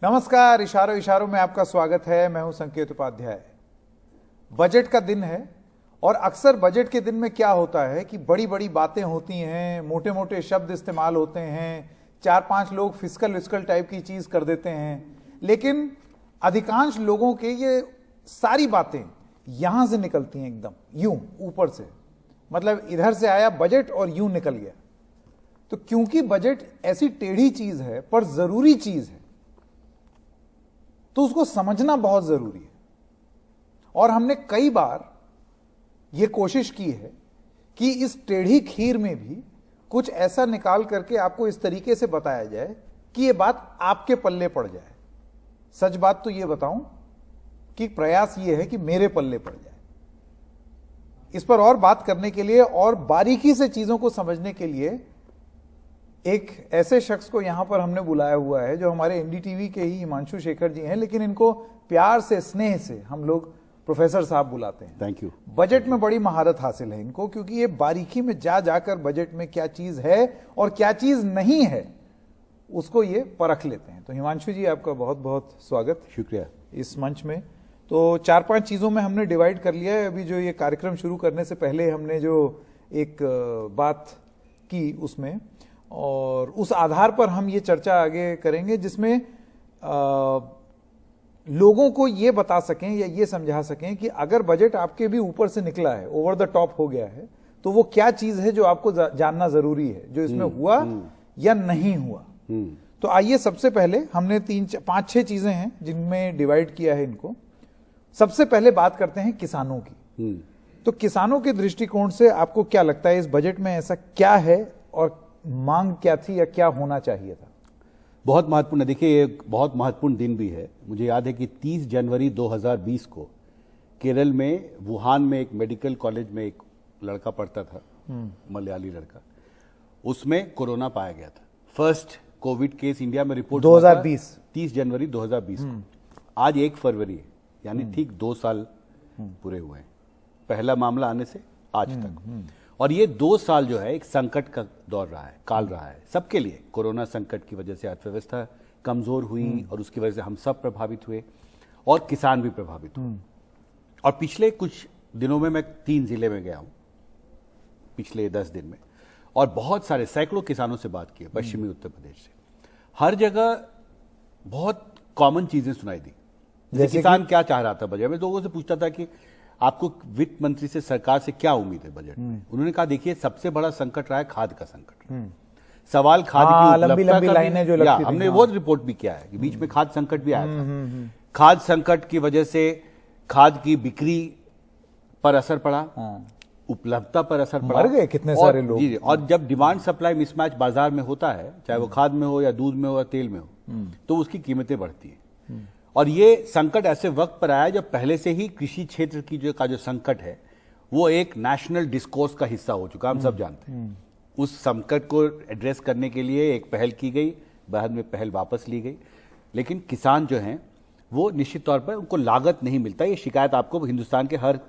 नमस्कार, इशारों इशारों में आपका स्वागत है। मैं हूं संकेत उपाध्याय। बजट का दिन है और अक्सर बजट के दिन में क्या होता है कि बड़ी बड़ी बातें होती हैं, मोटे मोटे शब्द इस्तेमाल होते हैं, 4-5 लोग फिस्कल टाइप की चीज कर देते हैं, लेकिन अधिकांश लोगों के ये सारी बातें यहां से निकलती हैं एकदम यूं ऊपर से, मतलब इधर से आया बजट और यूं निकल गया। तो क्योंकि बजट ऐसी टेढ़ी चीज है पर जरूरी चीज है, तो उसको समझना बहुत जरूरी है। और हमने कई बार यह कोशिश की है कि इस टेढ़ी खीर में भी कुछ ऐसा निकाल करके आपको इस तरीके से बताया जाए कि यह बात आपके पल्ले पड़ जाए। सच बात तो यह बताऊं कि प्रयास यह है कि मेरे पल्ले पड़ जाए। इस पर और बात करने के लिए और बारीकी से चीजों को समझने के लिए एक ऐसे शख्स को यहां पर हमने बुलाया हुआ है जो हमारे एनडीटीवी के ही हिमांशु शेखर जी हैं, लेकिन इनको प्यार से, स्नेह से हम लोग प्रोफेसर साहब बुलाते हैं। Thank you. बजट में बड़ी महारत हासिल है इनको, क्योंकि ये बारीकी में जाकर बजट में क्या चीज है और क्या चीज नहीं है उसको ये परख लेते हैं। तो हिमांशु जी, आपका बहुत बहुत स्वागत। शुक्रिया। इस मंच में तो 4-5 चीजों में हमने डिवाइड कर लिया है। अभी जो ये कार्यक्रम शुरू करने से पहले हमने जो एक बात की उसमें, और उस आधार पर हम ये चर्चा आगे करेंगे जिसमें लोगों को ये बता सकें या ये समझा सकें कि अगर बजट आपके भी ऊपर से निकला है, ओवर द टॉप हो गया है, तो वो क्या चीज है जो आपको जानना जरूरी है, जो इसमें हुआ या नहीं हुआ। तो आइए, सबसे पहले हमने 5-6 चीजें हैं जिनमें डिवाइड किया है इनको। सबसे पहले बात करते हैं किसानों की। तो किसानों के दृष्टिकोण से आपको क्या लगता है, इस बजट में ऐसा क्या है और मांग क्या थी या क्या होना चाहिए था? बहुत महत्वपूर्ण है। देखिए, ये बहुत महत्वपूर्ण दिन भी है। मुझे याद है कि 30 जनवरी 2020 को केरल में वुहान में एक मेडिकल कॉलेज में एक लड़का पढ़ता था, मलयाली लड़का, उसमें कोरोना पाया गया था। फर्स्ट कोविड केस इंडिया में रिपोर्ट 2020 30 जनवरी 2020 को। आज 1 फरवरी है, यानी ठीक 2 साल पूरे हुए हैं पहला मामला आने से आज तक। और ये 2 साल जो है एक संकट का दौर रहा है, काल रहा है सबके लिए। कोरोना संकट की वजह से अर्थव्यवस्था कमजोर हुई और उसकी वजह से हम सब प्रभावित हुए और किसान भी प्रभावित हुए। और पिछले कुछ दिनों में मैं 3 जिले में गया हूं पिछले 10 दिन में, और बहुत सारे सैकड़ों किसानों से बात की है पश्चिमी उत्तर प्रदेश से। हर जगह बहुत कॉमन चीजें सुनाई दी। जैसे किसान क्या चाह रहा था बजट में, लोगों से पूछता था कि आपको वित्त मंत्री से, सरकार से क्या उम्मीद है बजट में। उन्होंने कहा, देखिए सबसे बड़ा संकट रहा है खाद का संकट। सवाल खाद की लंबी लाइनें जो लगती थी, हमने वो रिपोर्ट भी किया है कि बीच में खाद संकट भी आया था। खाद संकट की वजह से खाद की बिक्री पर असर पड़ा, उपलब्धता पर असर पड़ा, मर गए कितने सारे लोग। जी, और जब डिमांड सप्लाई मिसमैच बाजार में होता है, चाहे वो खाद में हो या दूध में हो या तेल में हो, तो उसकी कीमतें बढ़ती हैं। और ये संकट ऐसे वक्त पर आया जब पहले से ही कृषि क्षेत्र की जो संकट है वो एक नेशनल डिस्कोर्स का हिस्सा हो चुका, हम सब जानते हैं। उस संकट को एड्रेस करने के लिए एक पहल की गई, बाद में पहल वापस ली गई, लेकिन किसान जो हैं वो निश्चित तौर पर उनको लागत नहीं मिलता। ये शिकायत आपको हिंदुस्तान के हर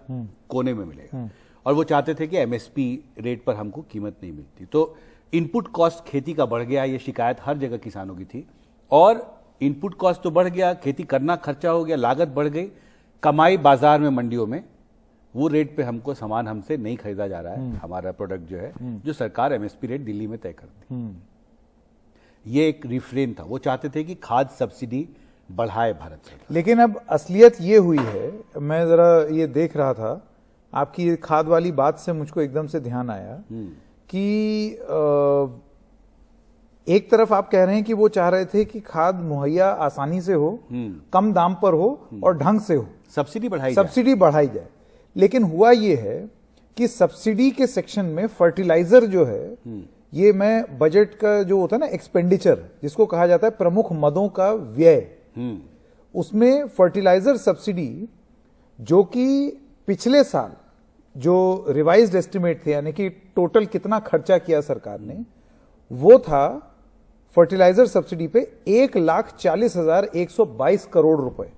कोने में मिलेगा। और वो चाहते थे कि एमएसपी रेट पर हमको कीमत नहीं मिलती, तो इनपुट कॉस्ट खेती का बढ़ गया, ये शिकायत हर जगह किसानों की थी। और इनपुट कॉस्ट तो बढ़ गया, खेती करना खर्चा हो गया, लागत बढ़ गई, कमाई बाजार में, मंडियों में वो रेट पे हमको सामान हमसे नहीं खरीदा जा रहा है, हमारा प्रोडक्ट जो है, जो सरकार एमएसपी रेट दिल्ली में तय करती। ये एक रिफ्रेन था। वो चाहते थे कि खाद सब्सिडी बढ़ाए भारत सरकार। लेकिन अब असलियत ये हुई है, मैं जरा ये देख रहा था, आपकी खाद वाली बात से मुझको एकदम से ध्यान आया कि एक तरफ आप कह रहे हैं कि वो चाह रहे थे कि खाद मुहैया आसानी से हो, कम दाम पर हो और ढंग से हो, सब्सिडी बढ़ाई जाए। लेकिन हुआ ये है कि सब्सिडी के सेक्शन में फर्टिलाइजर जो है, ये मैं बजट का जो होता है ना एक्सपेंडिचर, जिसको कहा जाता है प्रमुख मदों का व्यय, उसमें फर्टिलाइजर सब्सिडी, जो कि पिछले साल जो रिवाइज्ड एस्टिमेट थे, यानी कि टोटल कितना खर्चा किया सरकार ने, वो था फर्टिलाइजर सब्सिडी पे 1,40,122 करोड़ रुपए।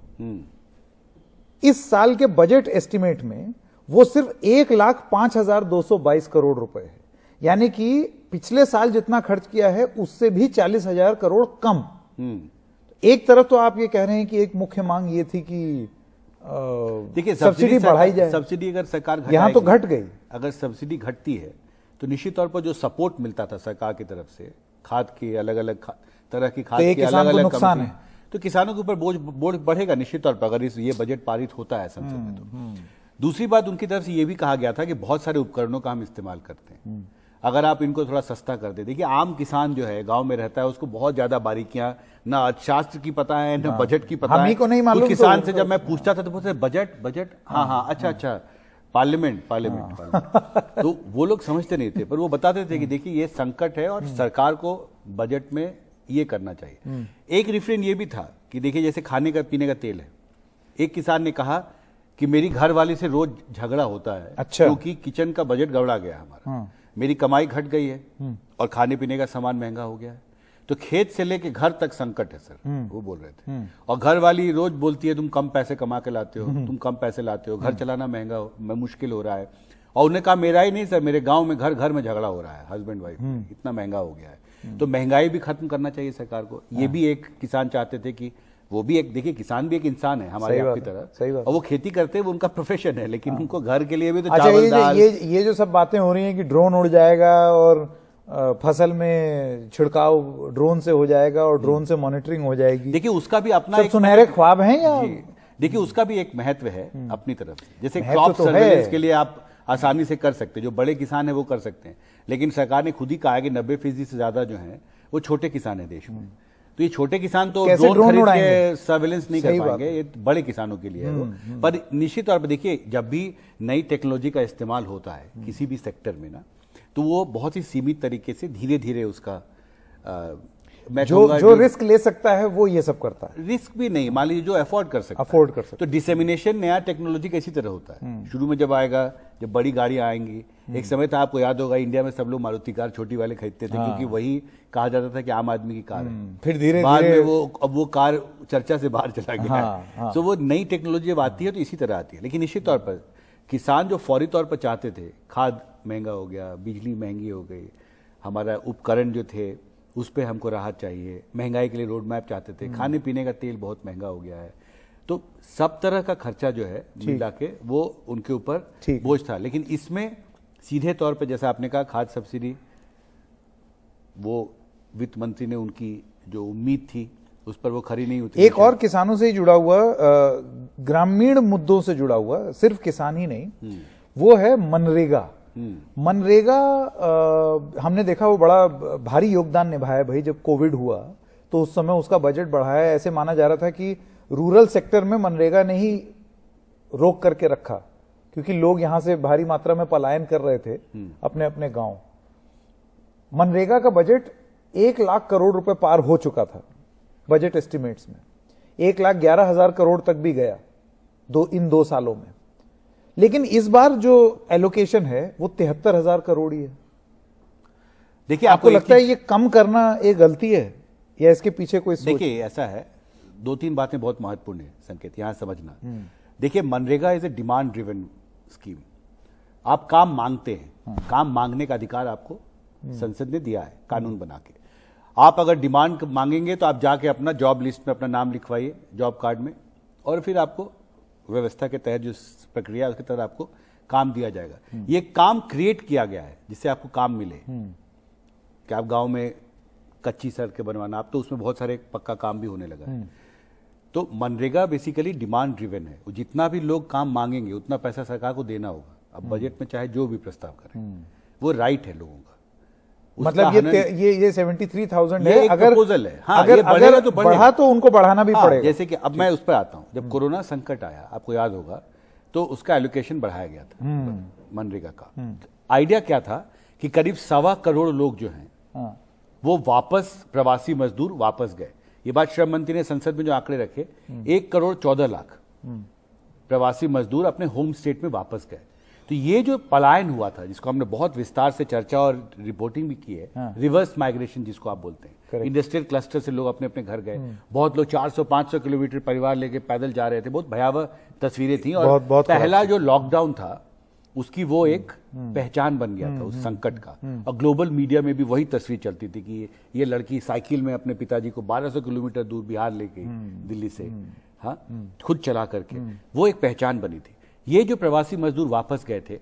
इस साल के बजट एस्टिमेट में वो सिर्फ 1,05,222 करोड़ रुपए है, यानी कि पिछले साल जितना खर्च किया है उससे भी 40,000 करोड़ कम। एक तरफ तो आप ये कह रहे हैं कि एक मुख्य मांग ये थी कि देखिए सब्सिडी बढ़ाई जाए। सब्सिडी अगर सरकार यहाँ तो घट गई। अगर सब्सिडी घटती है तो निश्चित तौर पर जो सपोर्ट मिलता था सरकार की तरफ से खाद की अलग अलग तरह की खाद की अलग अलग नुकसान है, तो किसानों के ऊपर बोझ बढ़ेगा निश्चित तौर पर अगर ये बजट पारित होता है संसद में। तो दूसरी बात उनकी तरफ से ये भी कहा गया था कि बहुत सारे उपकरणों का हम इस्तेमाल करते हैं, अगर आप इनको थोड़ा सस्ता कर दे। देखिए आम किसान जो है गांव में रहता है उसको बहुत ज्यादा बारीकियां ना अर्थशास्त्र की पता है ना बजट की पता है। हम को नहीं मालूम। किसान से जब मैं पूछता था तो बोलते बजट हाँ अच्छा पार्लियामेंट तो वो लोग समझते नहीं थे, पर वो बताते थे कि देखिए ये संकट है और सरकार को बजट में ये करना चाहिए। एक रिफ्रेन ये भी था कि देखिए जैसे खाने का पीने का तेल है, एक किसान ने कहा कि मेरी घर वाली से रोज झगड़ा होता है क्योंकि किचन का बजट गड़बड़ा गया हमारा, मेरी कमाई घट गई है और खाने पीने का सामान महंगा हो गया है, तो खेत से लेके घर तक संकट है सर, वो बोल रहे थे। और घर वाली रोज बोलती है तुम कम पैसे कमा के लाते हो, तुम कम पैसे लाते हो, घर चलाना महंगा मुश्किल हो रहा है। और उन्हें कहा मेरा ही नहीं सर, मेरे गांव में घर में झगड़ा हो रहा है हस्बैंड वाइफ, इतना महंगा हो गया है। तो महंगाई भी खत्म करना चाहिए सरकार को, ये भी एक किसान चाहते थे कि वो भी एक, देखिए किसान भी एक इंसान है हमारे आपकी तरह, और वो खेती करते हैं, वो उनका प्रोफेशन है, लेकिन उनको घर के लिए भी तो चावल दाल। ये जो सब बातें हो रही हैं कि ड्रोन उड़ जाएगा और फसल में छिड़काव ड्रोन से हो जाएगा और ड्रोन से मॉनिटरिंग हो जाएगी, देखिए उसका भी अपना एक सुनहरे ख्वाब हैं या देखिए उसका भी एक महत्व है अपनी तरफ से। जैसे क्रॉप सर्वेलेंस के लिए आप आसानी से कर सकते हैं, जो बड़े किसान है वो कर सकते हैं, लेकिन सरकार ने खुद ही कहा है कि 90% से ज्यादा जो है वो छोटे किसान है देश में। तो ये छोटे किसान तो ड्रोन खरीद के सर्वेलेंस नहीं कर पाएंगे, ये बड़े किसानों के लिए है वो। पर निश्चित तौर पर देखिए जब भी नई टेक्नोलॉजी का इस्तेमाल होता है किसी भी सेक्टर में ना, तो वो बहुत ही सीमित तरीके से धीरे धीरे उसका जो रिस्क ले सकता है वो ये सब करता है। रिस्क भी नहीं, मान लीजिए जो अफोर्ड कर सकता है। तो डिसेमिनेशन नया टेक्नोलॉजी का इसी तरह होता है, शुरू में जब आएगा, जब बड़ी गाड़ियां आएंगी, एक समय था आपको याद होगा इंडिया में सब लोग मारुति कार छोटी वाले खरीदते थे क्योंकि वही कहा जाता था कि आम आदमी की कार है। फिर धीरे बाद में वो कार चर्चा से बाहर चला गया। तो वो नई टेक्नोलॉजी जब आती है तो इसी तरह आती है। लेकिन निश्चित तौर पर किसान जो फौरी तौर पर चाहते थे, खाद महंगा हो गया, बिजली महंगी हो गई, हमारा उपकरण जो थे उस पर हमको राहत चाहिए, महंगाई के लिए रोड मैप चाहते थे, खाने पीने का तेल बहुत महंगा हो गया है, तो सब तरह का खर्चा जो है मिला के वो उनके ऊपर बोझ था। लेकिन इसमें सीधे तौर पे जैसा आपने कहा खाद सब्सिडी, वो वित्त मंत्री ने उनकी जो उम्मीद थी उस पर वो खरी नहीं उतरी। एक और किसानों से ही जुड़ा हुआ, ग्रामीण मुद्दों से जुड़ा हुआ, सिर्फ किसान ही नहीं, वो है मनरेगा। मनरेगा हमने देखा वो बड़ा भारी योगदान निभाया भाई। जब कोविड हुआ तो उस समय उसका बजट बढ़ाया, ऐसे माना जा रहा था कि रूरल सेक्टर में मनरेगा ने ही रोक करके रखा क्योंकि लोग यहां से भारी मात्रा में पलायन कर रहे थे अपने अपने गांव। मनरेगा का बजट 1 लाख करोड़ रुपए पार हो चुका था बजट एस्टिमेट्स में, 1,11,000 करोड़ तक भी गया इन 2 सालों में। लेकिन इस बार जो एलोकेशन है वो 73,000 करोड़ ही है। देखिए आपको लगता है ये कम करना एक गलती है या इसके पीछे कोई सोच? देखिए ऐसा है, 2-3 बातें बहुत महत्वपूर्ण है संकेत यहां समझना। देखिए MNREGA is a demand driven scheme. आप काम मांगते हैं, काम मांगने का अधिकार आपको संसद ने दिया है कानून बना के। आप अगर डिमांड मांगेंगे तो आप जाके अपना जॉब लिस्ट में अपना नाम लिखवाइए जॉब कार्ड में, और फिर आपको व्यवस्था के तहत जो प्रक्रिया उसके तहत आपको काम दिया जाएगा। ये काम क्रिएट किया गया है जिससे आपको काम मिले, कि आप गांव में कच्ची सड़कें बनवाना, आप तो उसमें बहुत सारे पक्का काम भी होने लगा है। तो मनरेगा बेसिकली डिमांड ड्रिवन है, जितना भी लोग काम मांगेंगे उतना पैसा सरकार को देना होगा। अब बजट में चाहे जो भी प्रस्ताव करें, वो राइट है लोगों का। मतलब ये 73,000 है, अगर प्रपोजल है। हाँ, अगर तो बढ़ा तो उनको बढ़ाना भी पड़ेगा। जैसे कि अब मैं उस पर आता हूं, जब कोरोना संकट आया आपको याद होगा तो उसका एलोकेशन बढ़ाया गया था मनरेगा का। आइडिया क्या था कि करीब 1.25 करोड़ लोग जो हैं वो वापस, प्रवासी मजदूर वापस गए। ये बात श्रम मंत्री ने संसद में जो आंकड़े रखे, 1 करोड़ 14 लाख प्रवासी मजदूर अपने होम स्टेट में वापस गए। तो ये जो पलायन हुआ था, जिसको हमने बहुत विस्तार से चर्चा और रिपोर्टिंग भी की है, रिवर्स माइग्रेशन जिसको आप बोलते हैं, इंडस्ट्रियल क्लस्टर से लोग अपने अपने घर गए, बहुत लोग 400-500 किलोमीटर परिवार लेके पैदल जा रहे थे, बहुत भयावह तस्वीरें थी। और पहला जो लॉकडाउन था उसकी वो एक पहचान बन गया था उस संकट का। और ग्लोबल मीडिया में भी वही तस्वीर चलती थी कि ये लड़की साइकिल में अपने पिताजी को 1200 किलोमीटर दूर बिहार ले गई दिल्ली से, हाँ, खुद चला करके, वो एक पहचान बनी थी। ये जो प्रवासी मजदूर वापस गए थे,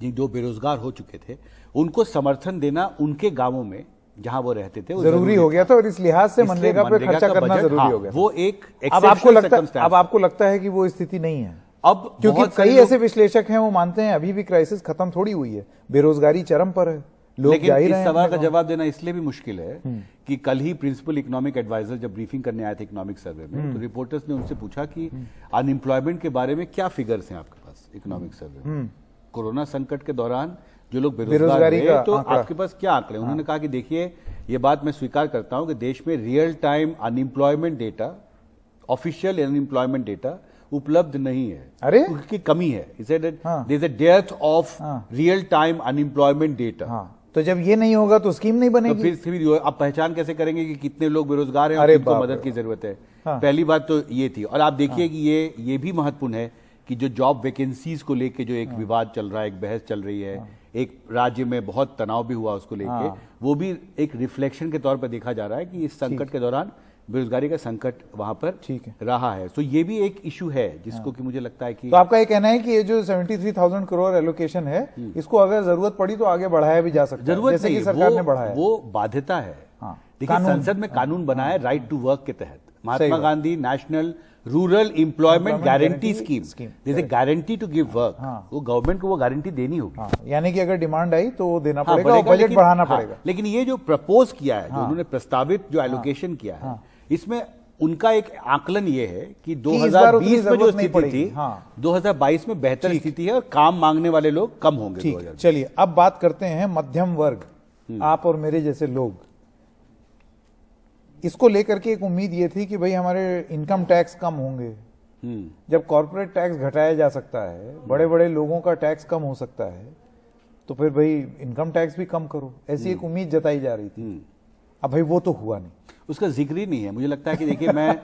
जो बेरोजगार हो चुके थे, उनको समर्थन देना उनके गांवों में जहां वो रहते थे जरूरी हो गया था, और इस लिहाज से मनरेगा पे खर्चा करना जरूरी हो गया। वो एक अब आपको लगता है कि वो स्थिति नहीं है अब, क्योंकि कई ऐसे विश्लेषक हैं वो मानते हैं अभी भी क्राइसिस खत्म थोड़ी हुई है, बेरोजगारी चरम पर है, लोग लेकिन जा ही इस रहे हैं। सवाल का जवाब देना इसलिए भी मुश्किल है कि कल ही प्रिंसिपल इकोनॉमिक एडवाइजर जब ब्रीफिंग करने आए थे इकोनॉमिक सर्वे में, तो रिपोर्टर्स ने उनसे पूछा कि अनएम्प्लॉयमेंट के बारे में क्या फिगर्स हैं आपके पास इकोनॉमिक सर्वे में, कोरोना संकट के दौरान जो लोग बेरोजगार हुए, तो आपके पास क्या आंकड़े? उन्होंने कहा कि देखिए, ये बात मैं स्वीकार करता हूं कि देश में real time unemployment data, official unemployment data उपलब्ध नहीं है। अरे उसकी कमी है। देयर इज अ डेथ of real time unemployment data. तो जब ये नहीं होगा तो स्कीम नहीं बनेगी। तो फिर आप पहचान कैसे करेंगे कि कितने लोग बेरोजगार हैं और किनको मदद की जरूरत है? पहली बात तो ये थी। और आप देखिए कि ये भी महत्वपूर्ण है कि जो जॉब वैकेंसीज को लेके जो एक विवाद चल रहा है, एक बहस चल रही है, एक राज्य में बहुत तनाव भी हुआ उसको लेके, वो भी एक रिफ्लेक्शन के तौर पर देखा जा रहा है कि इस संकट के दौरान बेरोजगारी का संकट वहां पर रहा है। तो ये भी एक इशू है जिसको कि मुझे लगता है कि, तो आपका ये कहना है कि ये जो 73,000 करोड़ एलोकेशन है, इसको अगर जरूरत पड़ी तो आगे बढ़ाया भी जा सकता है, जरूरत जैसे नहीं, कि सरकार ने बढ़ाया। वो बाध्यता है। देखिए, संसद में कानून बना है राइट टू वर्क के तहत, Mahatma Gandhi national rural employment guarantee scheme, जैसे गारंटी टू गिव वर्क, वो गवर्नमेंट को वो गारंटी देनी होगी। यानी कि अगर डिमांड आई तो वो देना पड़ेगा और बजट बढ़ाना पड़ेगा। लेकिन ये जो प्रपोज किया है, जो उन्होंने प्रस्तावित जो एलोकेशन किया है, इसमें उनका एक आकलन ये है कि 2020 में जो स्थिति थी, 2022 में बेहतर स्थिति है और काम मांगने वाले लोग कम होंगे। चलिए अब बात करते हैं मध्यम वर्ग, आप और मेरे जैसे लोग। इसको लेकर के एक उम्मीद ये थी कि भाई हमारे इनकम टैक्स कम होंगे, जब कॉर्पोरेट टैक्स घटाया जा सकता है, बड़े बड़े लोगों का टैक्स कम हो सकता है, तो फिर भाई इनकम टैक्स भी कम करो, ऐसी एक उम्मीद जताई जा रही थी। अब भाई वो तो हुआ नहीं, उसका जिक्र ही नहीं है। मुझे लगता है कि देखिए, मैं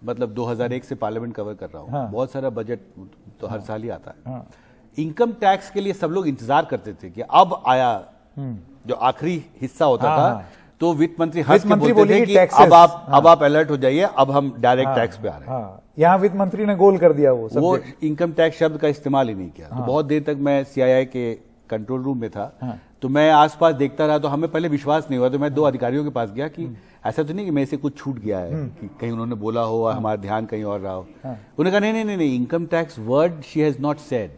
मतलब 2001 से पार्लियामेंट कवर कर रहा हूँ, बहुत सारा बजट तो हर साल ही आता है। इनकम टैक्स के लिए सब लोग इंतजार करते थे कि अब आया जो आखिरी हिस्सा होता था, तो वित्त मंत्री हंस के बोलते थे कि अब आप अलर्ट हो जाइए, अब हम डायरेक्ट टैक्स पे आ रहे हैं। यहाँ वित्त मंत्री ने गोल कर दिया वो इनकम टैक्स शब्द का इस्तेमाल ही नहीं किया। तो बहुत देर तक मैं CII के कंट्रोल रूम में था, तो मैं आसपास देखता रहा, तो हमें पहले विश्वास नहीं हुआ। तो मैं 2 अधिकारियों के पास गया कि ऐसा तो नहीं कि मेरे से कुछ छूट गया है, कि कहीं उन्होंने बोला हो और हमारा ध्यान कहीं और रहा हो। उन्होंने कहा नहीं, income tax word she has not said.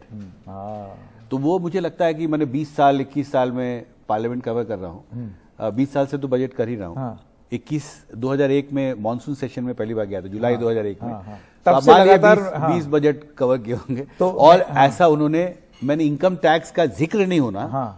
तो वो मुझे लगता है कि मैंने 20 साल 21 साल में पार्लियामेंट कवर कर रहा हूँ, 20 साल से तो बजट कर ही रहा हूँ। 2001 में मॉनसून सेशन में पहली बार गया था, जुलाई 2001 में। तब से लगातार 20 बजट कवर किए होंगे। और ऐसा मैंने इनकम टैक्स का जिक्र नहीं होना,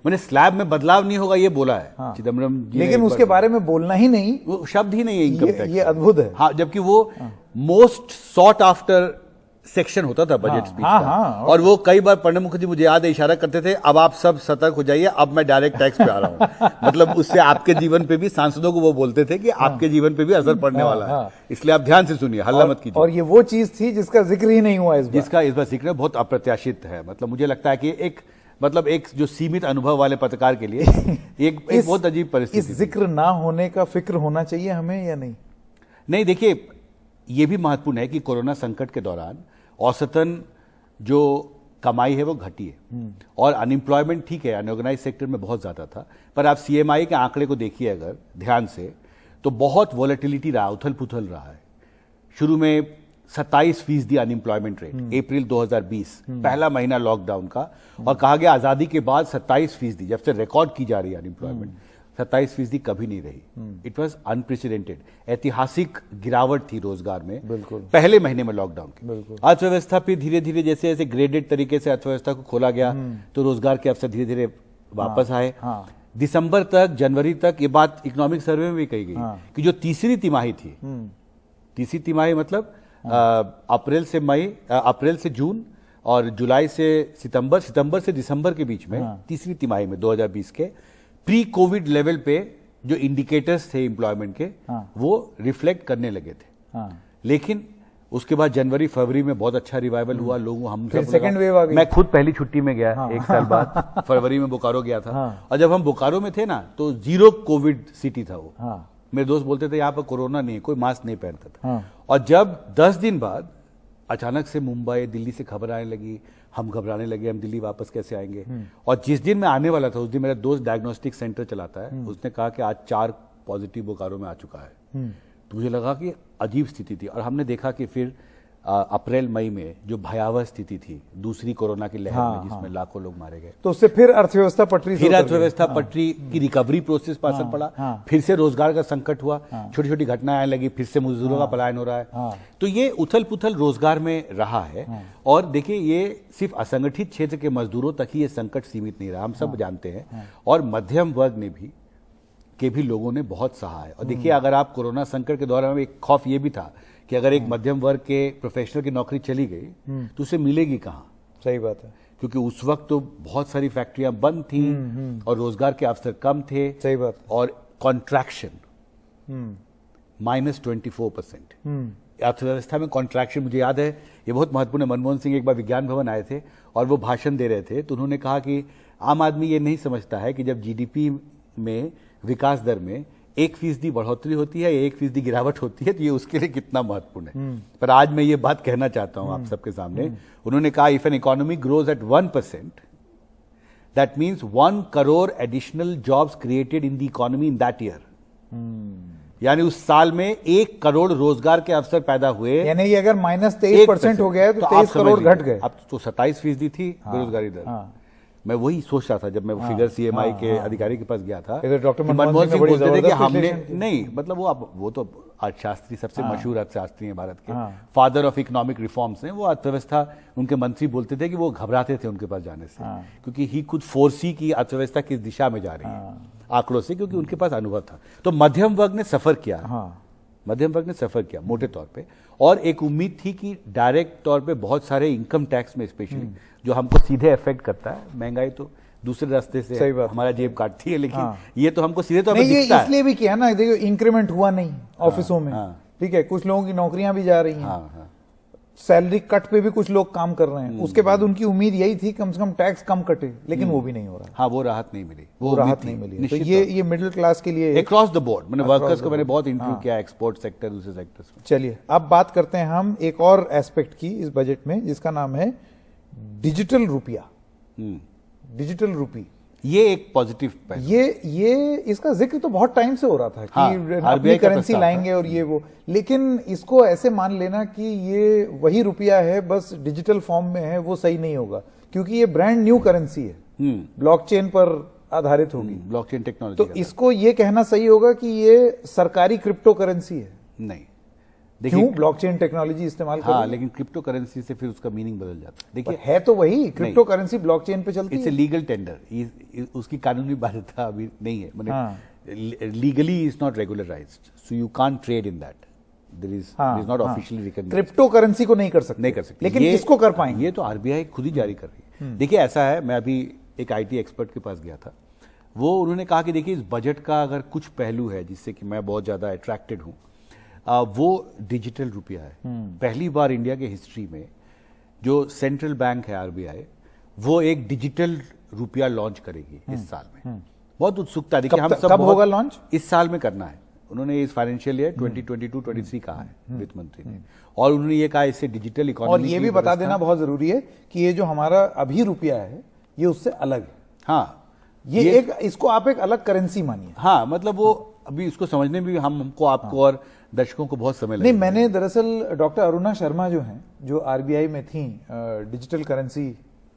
मैंने स्लैब में बदलाव नहीं होगा ये बोला है चिदम्बरम जी, लेकिन उसके बारे में बोलना ही नहीं, वो शब्द ही नहीं है इनकम टैक्स। ये अद्भुत है। हाँ, जबकि वो मोस्ट सॉट आफ्टर सेक्शन होता था बजट स्पीच का। और वो कई बार प्रणब मुखर्जी, मुझे याद है, इशारा करते थे, अब आप सब सतर्क हो जाइए, अब मैं डायरेक्ट टैक्स पे आ रहा हूँ। मतलब उससे आपके जीवन पे भी, सांसदों को वो बोलते थे कि आपके जीवन पे भी असर पड़ने वाला है, इसलिए आप ध्यान से सुनिए, हल्ला मत कीजिए। और ये वो चीज थी जिसका जिक्र ही नहीं हुआ इस बार, जिसका इस बार जिक्र बहुत अप्रत्याशित है। मतलब मुझे लगता है कि एक जो सीमित अनुभव वाले पत्रकार के लिए एक बहुत अजीब परिस्थिति। इस जिक्र ना होने का फिक्र होना चाहिए हमें या नहीं? नहीं, देखिए, ये भी महत्वपूर्ण है कि कोरोना संकट के दौरान औसतन जो कमाई है वो घटी है, और अनएम्प्लॉयमेंट ठीक है, अनऑर्गेनाइज सेक्टर में बहुत ज्यादा था, पर आप CMI के आंकड़े को देखिए अगर ध्यान से, तो बहुत वॉलेटिलिटी रहा, उथल पुथल रहा है। शुरू में 27% अनएम्प्लॉयमेंट रेट, अप्रैल 2020, पहला महीना लॉकडाउन का, और कहा गया आजादी के बाद 27%, जब से रिकॉर्ड की जा रही है अनएम्प्लॉयमेंट, 27% कभी नहीं रही। इट वॉज अनप्रेसिडेंटेड, ऐतिहासिक गिरावट थी रोजगार में पहले महीने में लॉकडाउन की। अर्थव्यवस्था पे धीरे धीरे जैसे जैसे ग्रेडेड तरीके से अर्थव्यवस्था को खोला गया, तो रोजगार के अवसर धीरे धीरे वापस आए। दिसंबर तक, जनवरी तक, ये बात इकोनॉमिक सर्वे में भी कही गई कि जो तीसरी तिमाही थी, तीसरी तिमाही मतलब अप्रैल से जून और जुलाई से सितंबर, सितंबर से दिसंबर के बीच में, तीसरी तिमाही में 2020 के प्री कोविड लेवल पे जो इंडिकेटर्स थे एम्प्लॉयमेंट के, वो रिफ्लेक्ट करने लगे थे। लेकिन उसके बाद जनवरी फरवरी में बहुत अच्छा रिवाइवल हुआ, लोगों हम फिर सब सेकंड वेव आ गई। मैं खुद पहली छुट्टी में गया, एक साल बाद फरवरी में बोकारो गया था। और जब हम बोकारो में थे ना तो 0 कोविड सिटी था वो। मेरे दोस्त बोलते थे यहाँ पर कोरोना नहीं है, कोई मास्क नहीं पहनता था। और जब 10 दिन बाद अचानक से मुंबई दिल्ली से खबर आने लगी, हम घबराने लगे, हम दिल्ली वापस कैसे आएंगे। और जिस दिन मैं आने वाला था उस दिन मेरा दोस्त डायग्नोस्टिक सेंटर चलाता है, उसने कहा कि आज 4 पॉजिटिव बोकारो में आ चुका है। तो मुझे लगा कि अजीब स्थिति थी। और हमने देखा कि फिर अप्रैल मई में जो भयावह स्थिति थी दूसरी कोरोना की लहर में, जिसमें लाखों लोग मारे गए, तो उससे फिर अर्थव्यवस्था पटरी से फिर उतर गई। अर्थव्यवस्था पटरी की रिकवरी प्रोसेस पर असर पड़ा। फिर से रोजगार का संकट हुआ, छोटी छोटी घटनाएं आने लगी, फिर से मजदूरों का पलायन हो रहा है। तो ये उथल पुथल रोजगार में रहा है। और देखिए ये सिर्फ असंगठित क्षेत्र के मजदूरों तक ही ये संकट सीमित नहीं रहा, हम सब जानते हैं। और मध्यम वर्ग ने भी लोगों ने बहुत सहा है। और देखिए अगर आप कोरोना संकट के दौरान में एक खौफ ये भी था कि अगर एक मध्यम वर्ग के प्रोफेशनल की नौकरी चली गई तो उसे मिलेगी कहां। सही बात है, क्योंकि उस वक्त तो बहुत सारी फैक्ट्रियां बंद थी और रोजगार के अवसर कम थे। सही बात। और कॉन्ट्रैक्शन -24%। अर्थव्यवस्था में कॉन्ट्रैक्शन, मुझे याद है ये बहुत महत्वपूर्ण है। मनमोहन सिंह एक बार विज्ञान भवन आए थे और वो भाषण दे रहे थे, तो उन्होंने कहा कि आम आदमी ये नहीं समझता है कि जब जीडीपी में विकास दर में 1% बढ़ोतरी होती है या 1% गिरावट होती है तो ये उसके लिए कितना महत्वपूर्ण है। पर आज मैं ये बात कहना चाहता हूं आप सबके सामने। उन्होंने कहा if an economy grows at 1%, that means 1 crore additional jobs created in the economy in that year. यानी उस साल में 1 करोड़ रोजगार के अवसर पैदा हुए। यानी कि अगर -23% हो गया है तो 23 करोड़ घट गए। अब तो 27% थी बेरोजगारी दर। मैं वही सोच रहा था जब मैं वो फिगर सीएमआई के अधिकारी के पास गया था। डॉक्टर मनमोहन सिंह बोलते थे कि हमने नहीं, मतलब वो तो अर्थशास्त्री, सबसे मशहूर अर्थशास्त्री हैं भारत के, फादर ऑफ इकोनॉमिक रिफॉर्म्स हैं। वो अर्थव्यवस्था, उनके मंत्री बोलते थे कि वो घबराते थे उनके पास जाने से, क्योंकि ही खुद फोर्सी की अर्थव्यवस्था किस दिशा में जा रही है आंकड़ों से, क्योंकि उनके पास अनुभव था। तो मध्यम वर्ग ने सफर किया, मध्यम वर्ग ने सफर किया मोटे तौर पे। और एक उम्मीद थी कि डायरेक्ट तौर पे बहुत सारे इनकम टैक्स में स्पेशली जो हमको सीधे इफेक्ट करता है, महंगाई तो दूसरे रास्ते से हमारा जेब काटती है, लेकिन ये तो हमको सीधे तौर पे दिखता है। इसलिए भी किया ना, देखो इंक्रीमेंट हुआ नहीं ऑफिसों में, ठीक है, कुछ लोगों की नौकरियां भी जा रही हैं, सैलरी कट पे भी कुछ लोग काम कर रहे हैं। उसके बाद उनकी उम्मीद यही थी कम से कम टैक्स कम कटे, लेकिन वो भी नहीं हो रहा। हाँ, वो राहत नहीं मिली, वो राहत नहीं मिली। तो ये मिडिल क्लास के लिए अक्रॉस द बोर्ड, मैंने वर्कर्स को मैंने बहुत इंटरव्यू किया, एक्सपोर्ट सेक्टर, दूसरे सेक्टर्स में। चलिए अब बात करते हैं हम एक और एस्पेक्ट की इस बजट में, जिसका नाम है डिजिटल रुपया। डिजिटल रुपी, ये एक पॉजिटिव पहलू। ये इसका जिक्र तो बहुत टाइम से हो रहा था कि अपनी करेंसी लाएंगे और ये वो, लेकिन इसको ऐसे मान लेना कि ये वही रुपया है बस डिजिटल फॉर्म में है, वो सही नहीं होगा, क्योंकि ये ब्रांड न्यू करेंसी है, ब्लॉकचेन पर आधारित होगी, ब्लॉकचेन टेक्नोलॉजी। तो इसको ये कहना सही होगा कि ये सरकारी क्रिप्टो करेंसी है? नहीं, क्यों ब्लॉकचेन टेक्नोलॉजी इस्तेमाल हाँ, लेकिन क्रिप्टो करेंसी से फिर उसका मीनिंग बदल जाता है। देखिए है तो वही क्रिप्टो करेंसी ब्लॉकचेन पे चलती है। इट्स ए लीगल टेंडर, उसकी कानूनी बाध्यता अभी नहीं है, मतलब legally is not regularised, so you can't trade in that, there is not officially recognised. Crypto currency को नहीं कर सकते, लेकिन इसको कर पाएंगे। ये तो आरबीआई खुद ही जारी कर रही है। देखिए ऐसा है, मैं अभी एक आईटी एक्सपर्ट के पास गया था, वो उन्होंने कहा कि देखिए इस बजट का अगर कुछ पहलू है जिससे कि मैं बहुत ज्यादा अट्रैक्टेड हूं, वो डिजिटल रुपया है। पहली बार इंडिया के हिस्ट्री में जो सेंट्रल बैंक है आरबीआई, वो एक डिजिटल रुपया लॉन्च करेगी इस साल में। बहुत उत्सुकता, देखिए हम सब कब होगा लॉन्च? इस साल में करना है। उन्होंने इस फाइनेंशियल ईयर 2022-23 कहा है वित्त मंत्री ने, और उन्होंने ये कहा इससे डिजिटल इकोनॉमी। और ये भी बता देना बहुत जरूरी है कि ये जो हमारा अभी रुपया है ये उससे अलग है। हाँ, ये एक, इसको आप एक अलग करेंसी मानिए। हाँ, मतलब वो अभी इसको समझने में भी हमको, आपको और दर्शकों को बहुत समय लगेगा। नहीं, मैंने दरअसल डॉक्टर अरुणा शर्मा जो हैं, जो आरबीआई में थी डिजिटल करेंसी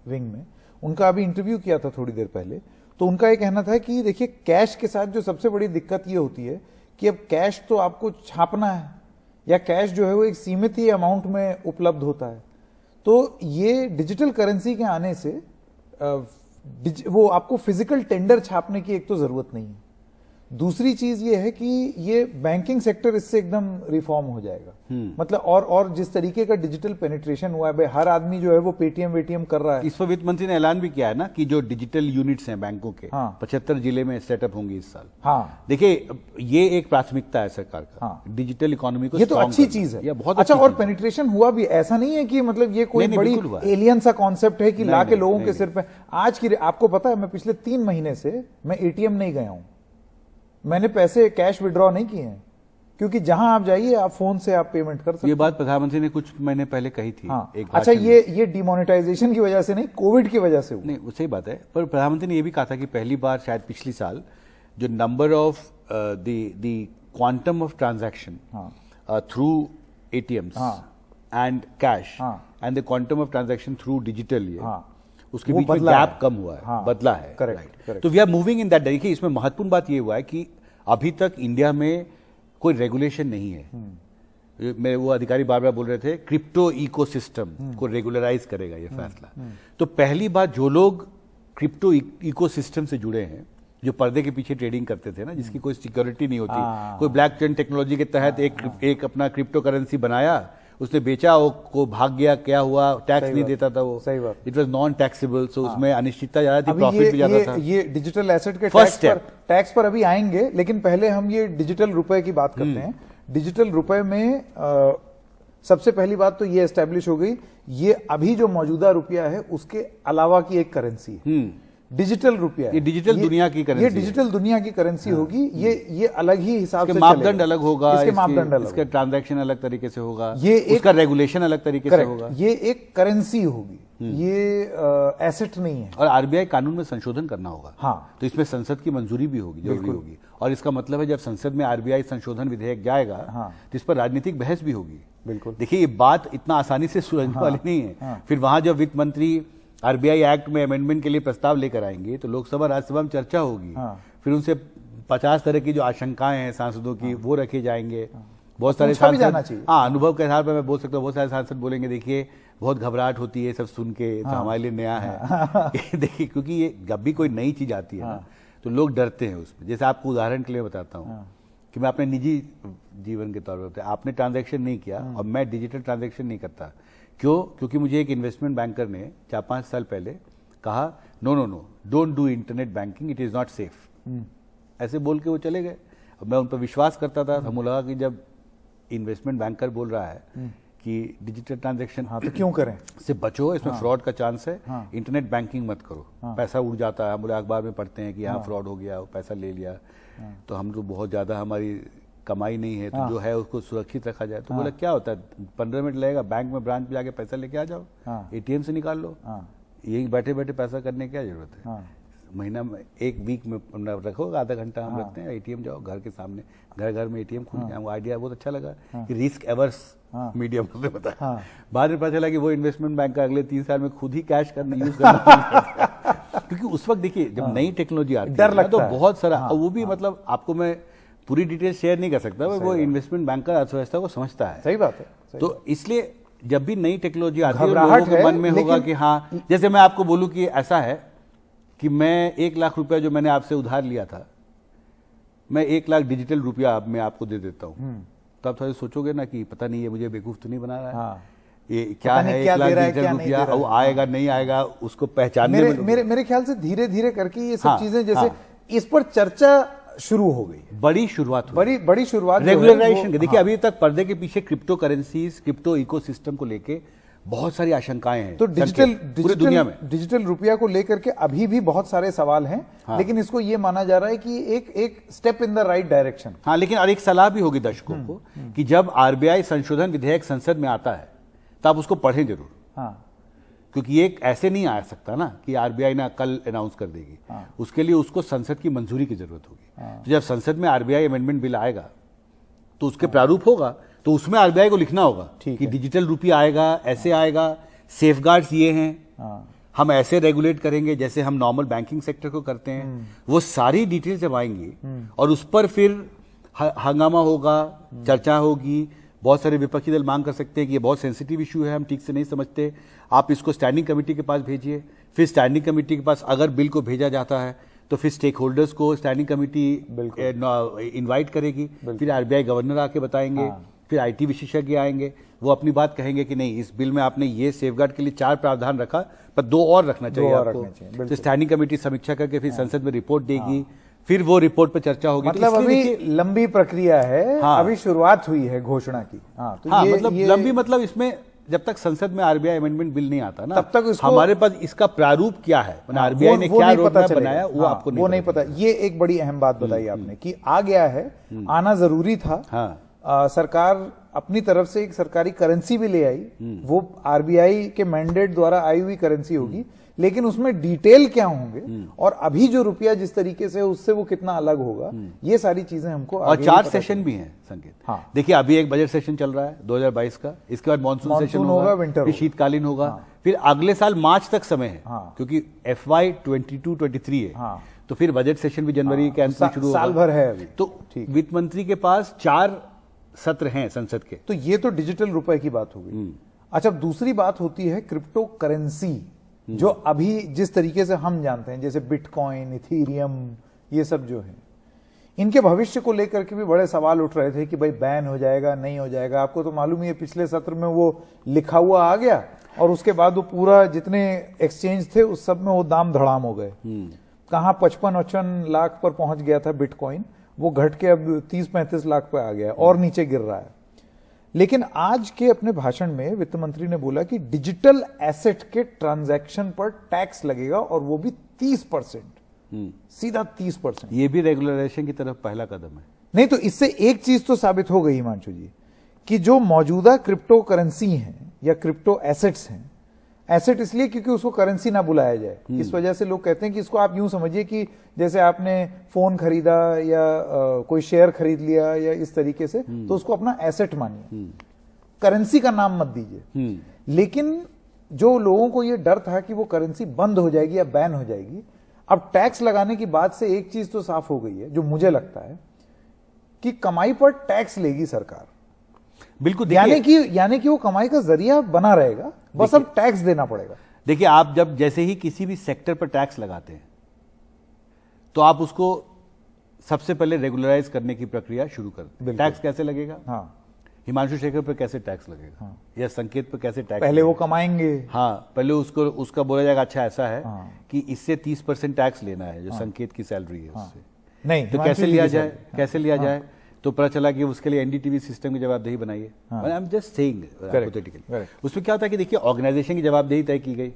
विंग में, उनका अभी इंटरव्यू किया था थोड़ी देर पहले। तो उनका ये कहना था कि देखिए कैश के साथ जो सबसे बड़ी दिक्कत ये होती है कि अब कैश तो आपको छापना है, या कैश जो है वो एक सीमित ही अमाउंट में उपलब्ध होता है। तो ये डिजिटल करेंसी के आने से वो आपको फिजिकल टेंडर छापने की एक तो जरूरत नहीं है, दूसरी चीज ये है कि ये बैंकिंग सेक्टर इससे एकदम रिफॉर्म हो जाएगा। मतलब और जिस तरीके का डिजिटल पेनिट्रेशन हुआ है, भाई हर आदमी जो है वो पेटीएम वेटीएम कर रहा है। इस पर वित्त मंत्री ने ऐलान भी किया है ना कि जो डिजिटल यूनिट्स हैं बैंकों के, 75 जिले में सेटअप होंगे इस साल। हाँ, देखिए ये एक प्राथमिकता है सरकार का, डिजिटल इकोनॉमी को। ये तो अच्छी चीज है, ये बहुत अच्छा। और पेनिट्रेशन हुआ भी, ऐसा नहीं है कि मतलब ये कोई बड़ी एलियन सा कॉन्सेप्ट है कि ला के लोगों के सिर पे। आज की आपको पता है, मैं पिछले 3 महीने से मैं एटीएम नहीं गया हूं, मैंने पैसे कैश विड्रॉ नहीं किए हैं, क्योंकि जहां आप जाइए आप फोन से आप पेमेंट कर सकते। ये बात प्रधानमंत्री ने कुछ महीने पहले कही थी। हाँ, अच्छा, ये डिमोनेटाइजेशन की वजह से नहीं, कोविड की वजह से हुआ। नहीं, सही बात है, पर प्रधानमंत्री ने यह भी कहा था कि पहली बार शायद पिछली साल जो number of the quantum of transaction through ATMs and cash and the quantum of transaction through digital, उसके बीच में गैप कम हुआ है, बदला है। करेक्ट। तो we are moving in that. देखिए इसमें महत्वपूर्ण बात ये हुआ है कि अभी तक इंडिया में कोई रेगुलेशन नहीं है। मेरे वो अधिकारी बार बार बोल रहे थे क्रिप्टो इकोसिस्टम को रेगुलराइज करेगा ये फैसला। तो पहली बार जो लोग क्रिप्टो इकोसिस्टम से जुड़े हैं, जो पर्दे के पीछे ट्रेडिंग करते थे ना, जिसकी कोई सिक्योरिटी नहीं होती, कोई ब्लॉकचेन टेक्नोलॉजी के तहत एक अपना क्रिप्टो करेंसी बनाया, उसने बेचा, वो को भाग गया, क्या हुआ, टैक्स नहीं देता था वो, सही बात, इट वाज नॉन टैक्सेबल, सो उसमें अनिश्चितता ज्यादा थी, प्रॉफिट भी ज्यादा था। ये डिजिटल एसेट के टैक्स पर अभी आएंगे, लेकिन पहले हम ये डिजिटल रुपए की बात करते हैं। डिजिटल रुपए में सबसे पहली बात तो ये एस्टेब्लिश हो गई, ये अभी जो मौजूदा रुपया है उसके अलावा की एक करेंसी है, डिजिटल रुपया। ये डिजिटल दुनिया की करेंसी, ये डिजिटल दुनिया की करेंसी होगी। ये अलग ही हिसाब से मापदंड अलग होगा, इसके मापदंड अलग, इसका ट्रांजैक्शन अलग तरीके से होगा, ये उसका रेगुलेशन अलग तरीके से होगा। ये एक करेंसी होगी, ये एसेट नहीं है। और आरबीआई कानून में संशोधन करना होगा। हाँ, तो इसमें संसद की मंजूरी भी होगी, जरूरी होगी। और इसका मतलब है जब संसद में आरबीआई संशोधन विधेयक जाएगा, तो इस पर राजनीतिक बहस भी होगी। बिल्कुल। देखिए ये बात इतना आसानी से सुलझने वाली नहीं है। फिर वहां जब वित्त मंत्री आरबीआई एक्ट में अमेंडमेंट के लिए प्रस्ताव लेकर आएंगे, तो लोकसभा राज्यसभा में चर्चा होगी। फिर उनसे 50 तरह की जो आशंकाएं हैं सांसदों की, वो रखे जाएंगे। बहुत सारे सांसद, अनुभव के आधार पर मैं बोल सकता हूँ, बहुत सारे सांसद बोलेंगे देखिए बहुत घबराहट होती है सब सुन के, तो हमारे लिए नया है। देखिए क्योंकि ये जब भी कोई नई चीज आती है ना, तो लोग डरते हैं उसमें। जैसे आपको उदाहरण के लिए बताता हूँ कि मैं अपने निजी जीवन के तौर पर, आपने ट्रांजैक्शन नहीं किया और मैं डिजिटल ट्रांजैक्शन नहीं करता, क्यों? क्योंकि मुझे एक इन्वेस्टमेंट बैंकर ने 4-5 साल पहले कहा no, don't do internet banking, it is not safe. ऐसे बोल के वो चले गए। अब मैं उन पर विश्वास करता था, मुझे लगा कि जब इन्वेस्टमेंट बैंकर बोल रहा है कि डिजिटल ट्रांजैक्शन तो क्यों करें, से बचो, इसमें फ्रॉड का चांस है, इंटरनेट बैंकिंग मत करो, पैसा उड़ जाता है। हम लोग अखबार में पढ़ते हैं कि यहाँ फ्रॉड हो गया, पैसा ले लिया, तो हम तो बहुत ज्यादा हमारी कमाई नहीं है, तो जो है उसको सुरक्षित रखा जाए। तो बोला क्या होता है, 15 मिनट लगेगा, बैंक में ब्रांच पे जाके पैसा लेके आ जाओ, एटीएम से निकाल लो, यही बैठे बैठे पैसा करने की क्या जरूरत है। महीना में, एक वीक में रखो, आधा घंटा हम रखते हैं, एटीएम जाओ, घर के सामने, घर घर में एटीएम खुल जाए। वो आइडिया बहुत अच्छा लगा कि रिस्क एवर्स मीडियम ने बताया। बाद में पता चला कि वो इन्वेस्टमेंट बैंक का अगले 3 साल में खुद ही कैश करना यूज करना, क्योंकि उस वक्त देखिए जब नई टेक्नोलॉजी आती है तो बहुत सारा, वो भी मतलब आपको मैं पूरी डिटेल शेयर नहीं कर सकता, वो इन्वेस्टमेंट बैंकर अर्थव्यवस्था को समझता है। सही बात है। तो इसलिए जब भी नई टेक्नोलॉजी आती है, लोगों के मन में होगा कि हाँ, जैसे मैं आपको बोलूं कि ऐसा है कि मैं 1 लाख रुपया जो मैंने आपसे उधार लिया था, मैं 1 लाख डिजिटल रुपया मैं आपको दे देता हूं, तो आप थोड़ा सोचोगे ना कि पता नहीं है, मुझे बेवकूफ तो नहीं बना रहा है, ये क्या है 1 लाख डिजिटल रुपया, वो आएगा नहीं आएगा उसको पहचानने में। मेरे ख्याल से धीरे धीरे करके ये सब चीजें, जैसे इस पर चर्चा शुरू हो गई, बड़ी शुरुआत, बड़ी शुरुआत रेगुलराइजेशन। देखिए अभी तक पर्दे के पीछे क्रिप्टो करेंसीज, क्रिप्टो इकोसिस्टम को लेके बहुत सारी आशंकाएं हैं। तो पूरी दुनिया में डिजिटल रुपया को लेकर के अभी भी बहुत सारे सवाल हैं, लेकिन इसको ये माना जा रहा है कि एक step in the right direction. हाँ, लेकिन और एक सलाह भी होगी दर्शकों को कि जब आरबीआई संशोधन विधेयक संसद में आता है तो आप उसको पढ़ें जरूर। क्योंकि ये ऐसे नहीं आ सकता ना कि आरबीआई ना कल अनाउंस कर देगी, उसके लिए उसको संसद की मंजूरी की जरूरत होगी। तो जब संसद में आरबीआई अमेंडमेंट बिल आएगा तो उसके प्रारूप होगा, तो उसमें आरबीआई को लिखना होगा कि डिजिटल रुपया आएगा, ऐसे आएगा, सेफगार्ड्स ये हैं, हम ऐसे रेगुलेट करेंगे जैसे हम नॉर्मल बैंकिंग सेक्टर को करते हैं। वो सारी डिटेल जब आएंगी और उस पर फिर हंगामा होगा, चर्चा होगी, बहुत सारे विपक्षी दल मांग कर सकते हैं कि ये बहुत सेंसिटिव इशू है, हम ठीक से नहीं समझते, आप इसको स्टैंडिंग कमेटी के पास भेजिए। फिर स्टैंडिंग कमेटी के पास अगर बिल को भेजा जाता है तो फिर स्टेक होल्डर्स को स्टैंडिंग कमेटी इनवाइट करेगी, फिर आरबीआई गवर्नर आके बताएंगे, फिर आईटी विशेषज्ञ आएंगे, वो अपनी बात कहेंगे कि नहीं इस बिल में आपने ये सेफगार्ड के लिए 4 प्रावधान रखा पर 2 और रखना चाहिए आपको। तो स्टैंडिंग कमेटी समीक्षा करके फिर संसद में रिपोर्ट देगी, फिर वो रिपोर्ट पर चर्चा होगी। मतलब अभी लंबी प्रक्रिया है। अभी शुरुआत हुई है घोषणा की। मतलब लंबी मतलब इसमें जब तक संसद में आरबीआई अमेंडमेंट बिल नहीं आता ना, तब तक हमारे पास इसका प्रारूप क्या है, आरबीआई ने क्या रोडमैप बनाया वो आपको नहीं पता। ये एक बड़ी अहम बात बताई आपने कि आ गया है, आना जरूरी था। सरकार अपनी तरफ से एक सरकारी करेंसी भी ले आई, वो आरबीआई के मैंडेट द्वारा आई हुई करेंसी होगी, लेकिन उसमें डिटेल क्या होंगे और अभी जो रुपया जिस तरीके से उससे वो कितना अलग होगा, ये सारी चीजें हमको और 4 सेशन भी हैं संकेत। देखिए अभी एक बजट सेशन चल रहा है 2022 का, इसके बाद मॉनसून सेशन होगा, विंटर फिर शीतकालीन होगा, फिर अगले साल मार्च तक समय है क्योंकि FY 22-23 है, तो फिर बजट सेशन भी जनवरी के अंत में शुरू होगा, साल भर है अभी। तो वित्त मंत्री के पास 4 सत्र हैं संसद के। तो ये तो डिजिटल रुपए की बात हो गई। अच्छा, दूसरी बात होती है क्रिप्टो करेंसी, जो अभी जिस तरीके से हम जानते हैं, जैसे बिटकॉइन, इथीरियम, ये सब जो है, इनके भविष्य को लेकर के भी बड़े सवाल उठ रहे थे कि भाई बैन हो जाएगा नहीं हो जाएगा। आपको तो मालूम ही है पिछले सत्र में वो लिखा हुआ आ गया और उसके बाद वो पूरा जितने एक्सचेंज थे उस सब में वो दाम धड़ाम हो गए। कहां 55-55 लाख पर पहुंच गया था बिटकॉइन, वो घट के अब 30-35 लाख पे आ गया और नीचे गिर रहा है। लेकिन आज के अपने भाषण में वित्त मंत्री ने बोला कि डिजिटल एसेट के ट्रांजैक्शन पर टैक्स लगेगा और वो भी 30%, सीधा 30%। ये भी रेगुलराइजेशन की तरफ पहला कदम है। नहीं तो इससे एक चीज तो साबित हो गई हिमांशु जी कि जो मौजूदा क्रिप्टो करेंसी हैं या क्रिप्टो एसेट्स हैं, एसेट इसलिए क्योंकि उसको करेंसी ना बुलाया जाए, इस वजह से लोग कहते हैं कि इसको आप यूं समझिए कि जैसे आपने फोन खरीदा या कोई शेयर खरीद लिया या इस तरीके से, तो उसको अपना एसेट मानिए, करेंसी का नाम मत दीजिए। लेकिन जो लोगों को यह डर था कि वो करेंसी बंद हो जाएगी या बैन हो जाएगी, अब टैक्स लगाने की बात से एक चीज तो साफ हो गई है, जो मुझे लगता है कि कमाई पर टैक्स लेगी सरकार। बिल्कुल, यानी कि वो कमाई का जरिया बना रहेगा, बस अब टैक्स देना पड़ेगा। देखिए, आप जब जैसे ही किसी भी सेक्टर पर टैक्स लगाते हैं तो आप उसको सबसे पहले रेगुलराइज करने की प्रक्रिया शुरू करते हैं। टैक्स कैसे लगेगा? हिमांशु शेखर पर कैसे टैक्स लगेगा, या संकेत पर कैसे टैक्स पहले वो कमाएंगे। पहले उसका बोला जाएगा अच्छा ऐसा है कि इससे 30% टैक्स लेना है जो संकेत की सैलरी है उससे। नहीं तो कैसे लिया जाए? तो पता चला कि उसके लिए एनडीटीवी सिस्टम की जवाबदेही बनाइए। I am just saying hypothetically. उसमें क्या होता है कि देखिए ऑर्गेनाइजेशन की जवाबदेही तय की गई।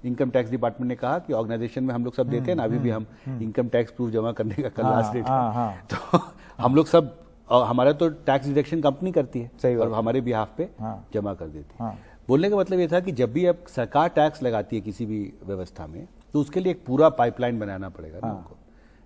इनकम टैक्स डिपार्टमेंट ने कहा कि ऑर्गेनाइजेशन में हम लोग सब देते हैं ना, अभी भी हम इनकम टैक्स प्रूफ जमा करने का कल लास्ट डेट है, तो हम लोग सब, हमारा तो टैक्स डिडक्शन कंपनी करती है और हमारे बिहाफ पे जमा कर देती है। बोलने का मतलब ये था कि जब भी अब सरकार टैक्स लगाती है किसी भी व्यवस्था में, तो उसके लिए एक पूरा पाइपलाइन बनाना पड़ेगा ना उनको।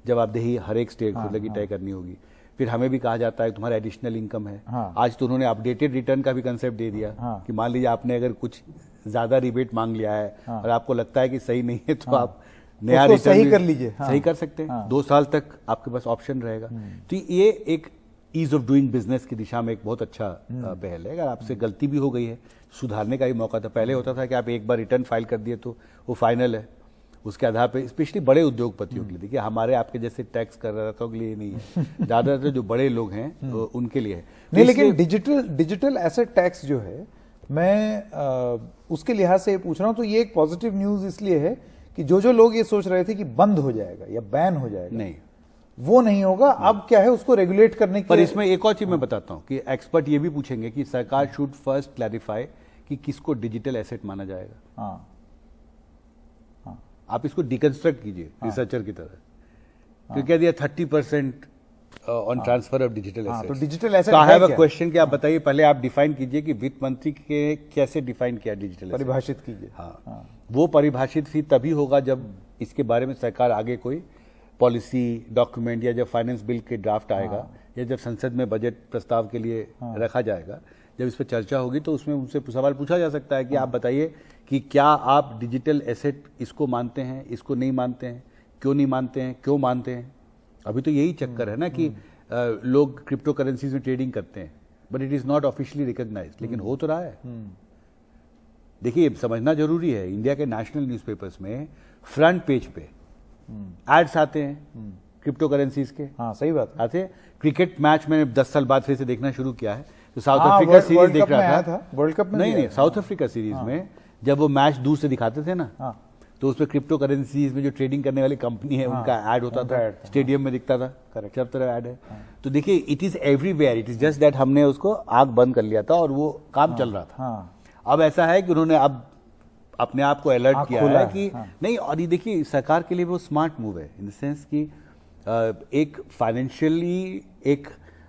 जवाबदेही हर एक स्टेक होल्डर की तय करनी होगी। फिर हमें भी कहा जाता है तुम्हारा एडिशनल इनकम है। आज तो उन्होंने अपडेटेड रिटर्न का भी कंसेप्ट दे दिया कि मान लीजिए आपने अगर कुछ ज्यादा रिबेट मांग लिया है और आपको लगता है कि सही नहीं है, तो आप नया रिटर्न सही कर लीजिए, सही कर सकते हैं। 2 साल तक आपके पास ऑप्शन रहेगा। तो ये एक ईज ऑफ डूइंग बिजनेस की दिशा में एक बहुत अच्छा पहल है। अगर आपसे गलती भी हो गई है, सुधारने का भी मौका था। पहले होता था कि आप एक बार रिटर्न फाइल कर दिए तो वो फाइनल है, उसके आधार पे, स्पेशली बड़े उद्योगपतियों के लिए। देखिए हमारे आपके जैसे टैक्स कर रहा था के लिए नहीं है, ज्यादातर जो बड़े लोग हैं तो उनके लिए है। नहीं, लेकिन डिजिटल एसेट टैक्स जो है, मैं उसके लिहाज से पूछ रहा हूं, तो ये एक पॉजिटिव न्यूज इसलिए है कि जो लोग ये सोच रहे थे कि बंद हो जाएगा या बैन हो जाएगा, नहीं, वो नहीं होगा। अब क्या है, उसको रेगुलेट करने की। पर इसमें एक और चीज मैं बताता हूं कि एक्सपर्ट ये भी पूछेंगे कि सरकार शुड फर्स्ट क्लैरिफाई कि किसको डिजिटल एसेट माना जाएगा। आप इसको डिकंस्ट्रक्ट कीजिए रिसर्चर की तरह। क्योंकि दिया 30% on transfer of digital asset. तो digital asset I have a question कि आप बताइए, पहले आप डिफाइन कीजिए कि वित्त मंत्री के कैसे डिफाइन किया डिजिटल एसेट, परिभाषित कीजिए। वो परिभाषित ही तभी होगा जब इसके बारे में सरकार आगे कोई पॉलिसी डॉक्यूमेंट, या जब फाइनेंस बिल के ड्राफ्ट आएगा, या जब संसद में बजट प्रस्ताव के लिए रखा जाएगा, जब इस पर चर्चा होगी, तो उसमें उनसे सवाल पूछा जा सकता है कि आप बताइए कि क्या आप डिजिटल एसेट इसको मानते हैं, इसको नहीं मानते हैं, क्यों नहीं मानते हैं, क्यों मानते हैं। अभी तो यही चक्कर है ना कि लोग क्रिप्टो करेंसीज में ट्रेडिंग करते हैं, but it is not officially recognised, लेकिन हो तो रहा है। देखिए समझना जरूरी है, इंडिया के नेशनल न्यूज़पेपर्स में फ्रंट पेज पे एड्स आते हैं क्रिप्टो करेंसीज के। हाँ सही बात है। आते हैं। क्रिकेट मैच मैंने 10 साल बाद फिर से देखना शुरू किया है, तो साउथ हाँ, अफ्रीका वर्ल्ड सीरीज देख कप में रहा आया था। वर्ल्ड कप में नहीं, साउथ अफ्रीका सीरीज में जब वो मैच दूर से दिखाते थे ना, हाँ। तो उसमें क्रिप्टो करेंसीज में जो ट्रेडिंग करने वाली कंपनी है उनका ऐड होता था, स्टेडियम में दिखता था, सब तरह ऐड है। तो देखिए it is everywhere, it is just that हमने उसको आंख बंद कर लिया था और वो काम चल रहा था। अब ऐसा है कि उन्होंने अब अपने आप को अलर्ट किया है कि नहीं, और ये देखिए सरकार के लिए वो स्मार्ट मूव है इन द सेंस कि एक फाइनेंशियली एक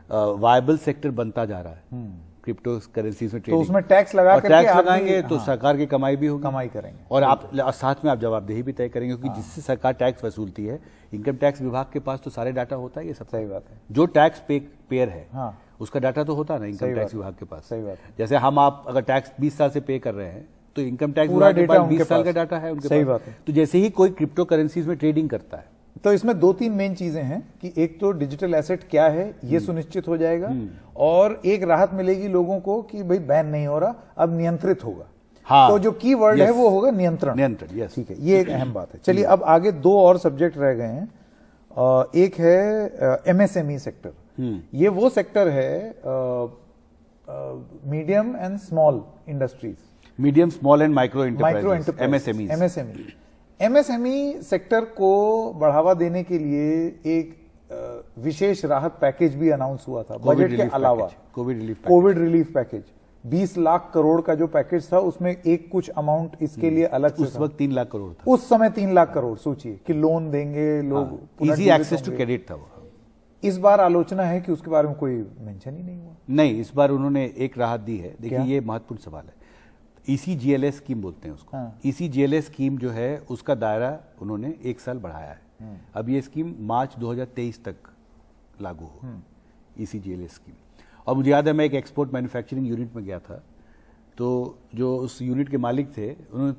वायबल सेक्टर बनता जा रहा है क्रिप्टो करेंसीज में ट्रेडिंग। तो उसमें टैक्स लगा करके टैक्स लगाएंगे तो सरकार की कमाई भी होगी, कमाई करेंगे, और आप साथ में आप जवाबदेही भी तय करेंगे, क्योंकि जिससे सरकार टैक्स वसूलती है, इनकम टैक्स विभाग के पास तो सारे डाटा होता है। ये सब सही बात है। जो टैक्स पेयर है उसका डाटा तो होता है ना इनकम टैक्स विभाग के पास। सही बात है। जैसे हम आप अगर टैक्स 20 साल से पे कर रहे हैं तो इनकम टैक्स विभाग के पास 20 साल का डाटा है उनके पास। सही पास। बात है। तो जैसे ही कोई क्रिप्टो करेंसीज में ट्रेडिंग करता है तो इसमें 2-3 मेन चीजें हैं कि एक तो डिजिटल एसेट क्या है ये सुनिश्चित हो जाएगा, और एक राहत मिलेगी लोगों को कि भाई बैन नहीं हो रहा, अब नियंत्रित होगा। हाँ, तो जो की वर्ड है वो होगा नियंत्रण। यस, ठीक है, ये एक अहम बात है। चलिए अब आगे 2 और सब्जेक्ट रह गए हैं। एक है एमएसएमई सेक्टर। ये वो सेक्टर है medium and small industries, medium small and micro MSME. MSME sector को बढ़ावा देने के लिए एक विशेष राहत पैकेज भी अनाउंस हुआ था बजट के अलावा। Covid relief package 20 lakh crore का जो पैकेज था उसमें एक कुछ अमाउंट इसके लिए अलग से उस वक्त 3 लाख करोड़ था। उस समय 3 लाख करोड़, सोचिए कि लोन देंगे लोग, इजी एक्सेस टू क्रेडिट था वो। इस बार आलोचना है कि उसके बारे में कोई मेंशन ही नहीं हुआ। नहीं, इस बार उन्होंने एक राहत दी है। देखिए ये महत्वपूर्ण सवाल है। ECGLS स्कीम बोलते हैं उसको। ECGLS स्कीम जो है उसका दायरा उन्होंने 1 साल बढ़ाया है। अब ये स्कीम मार्च 2023 तक लागू हो, ECGLS स्कीम। और मुझे याद है मैं एक एक्सपोर्ट मैन्युफैक्चरिंग यूनिट में गया था, तो जो उस यूनिट के मालिक थे उन्होंने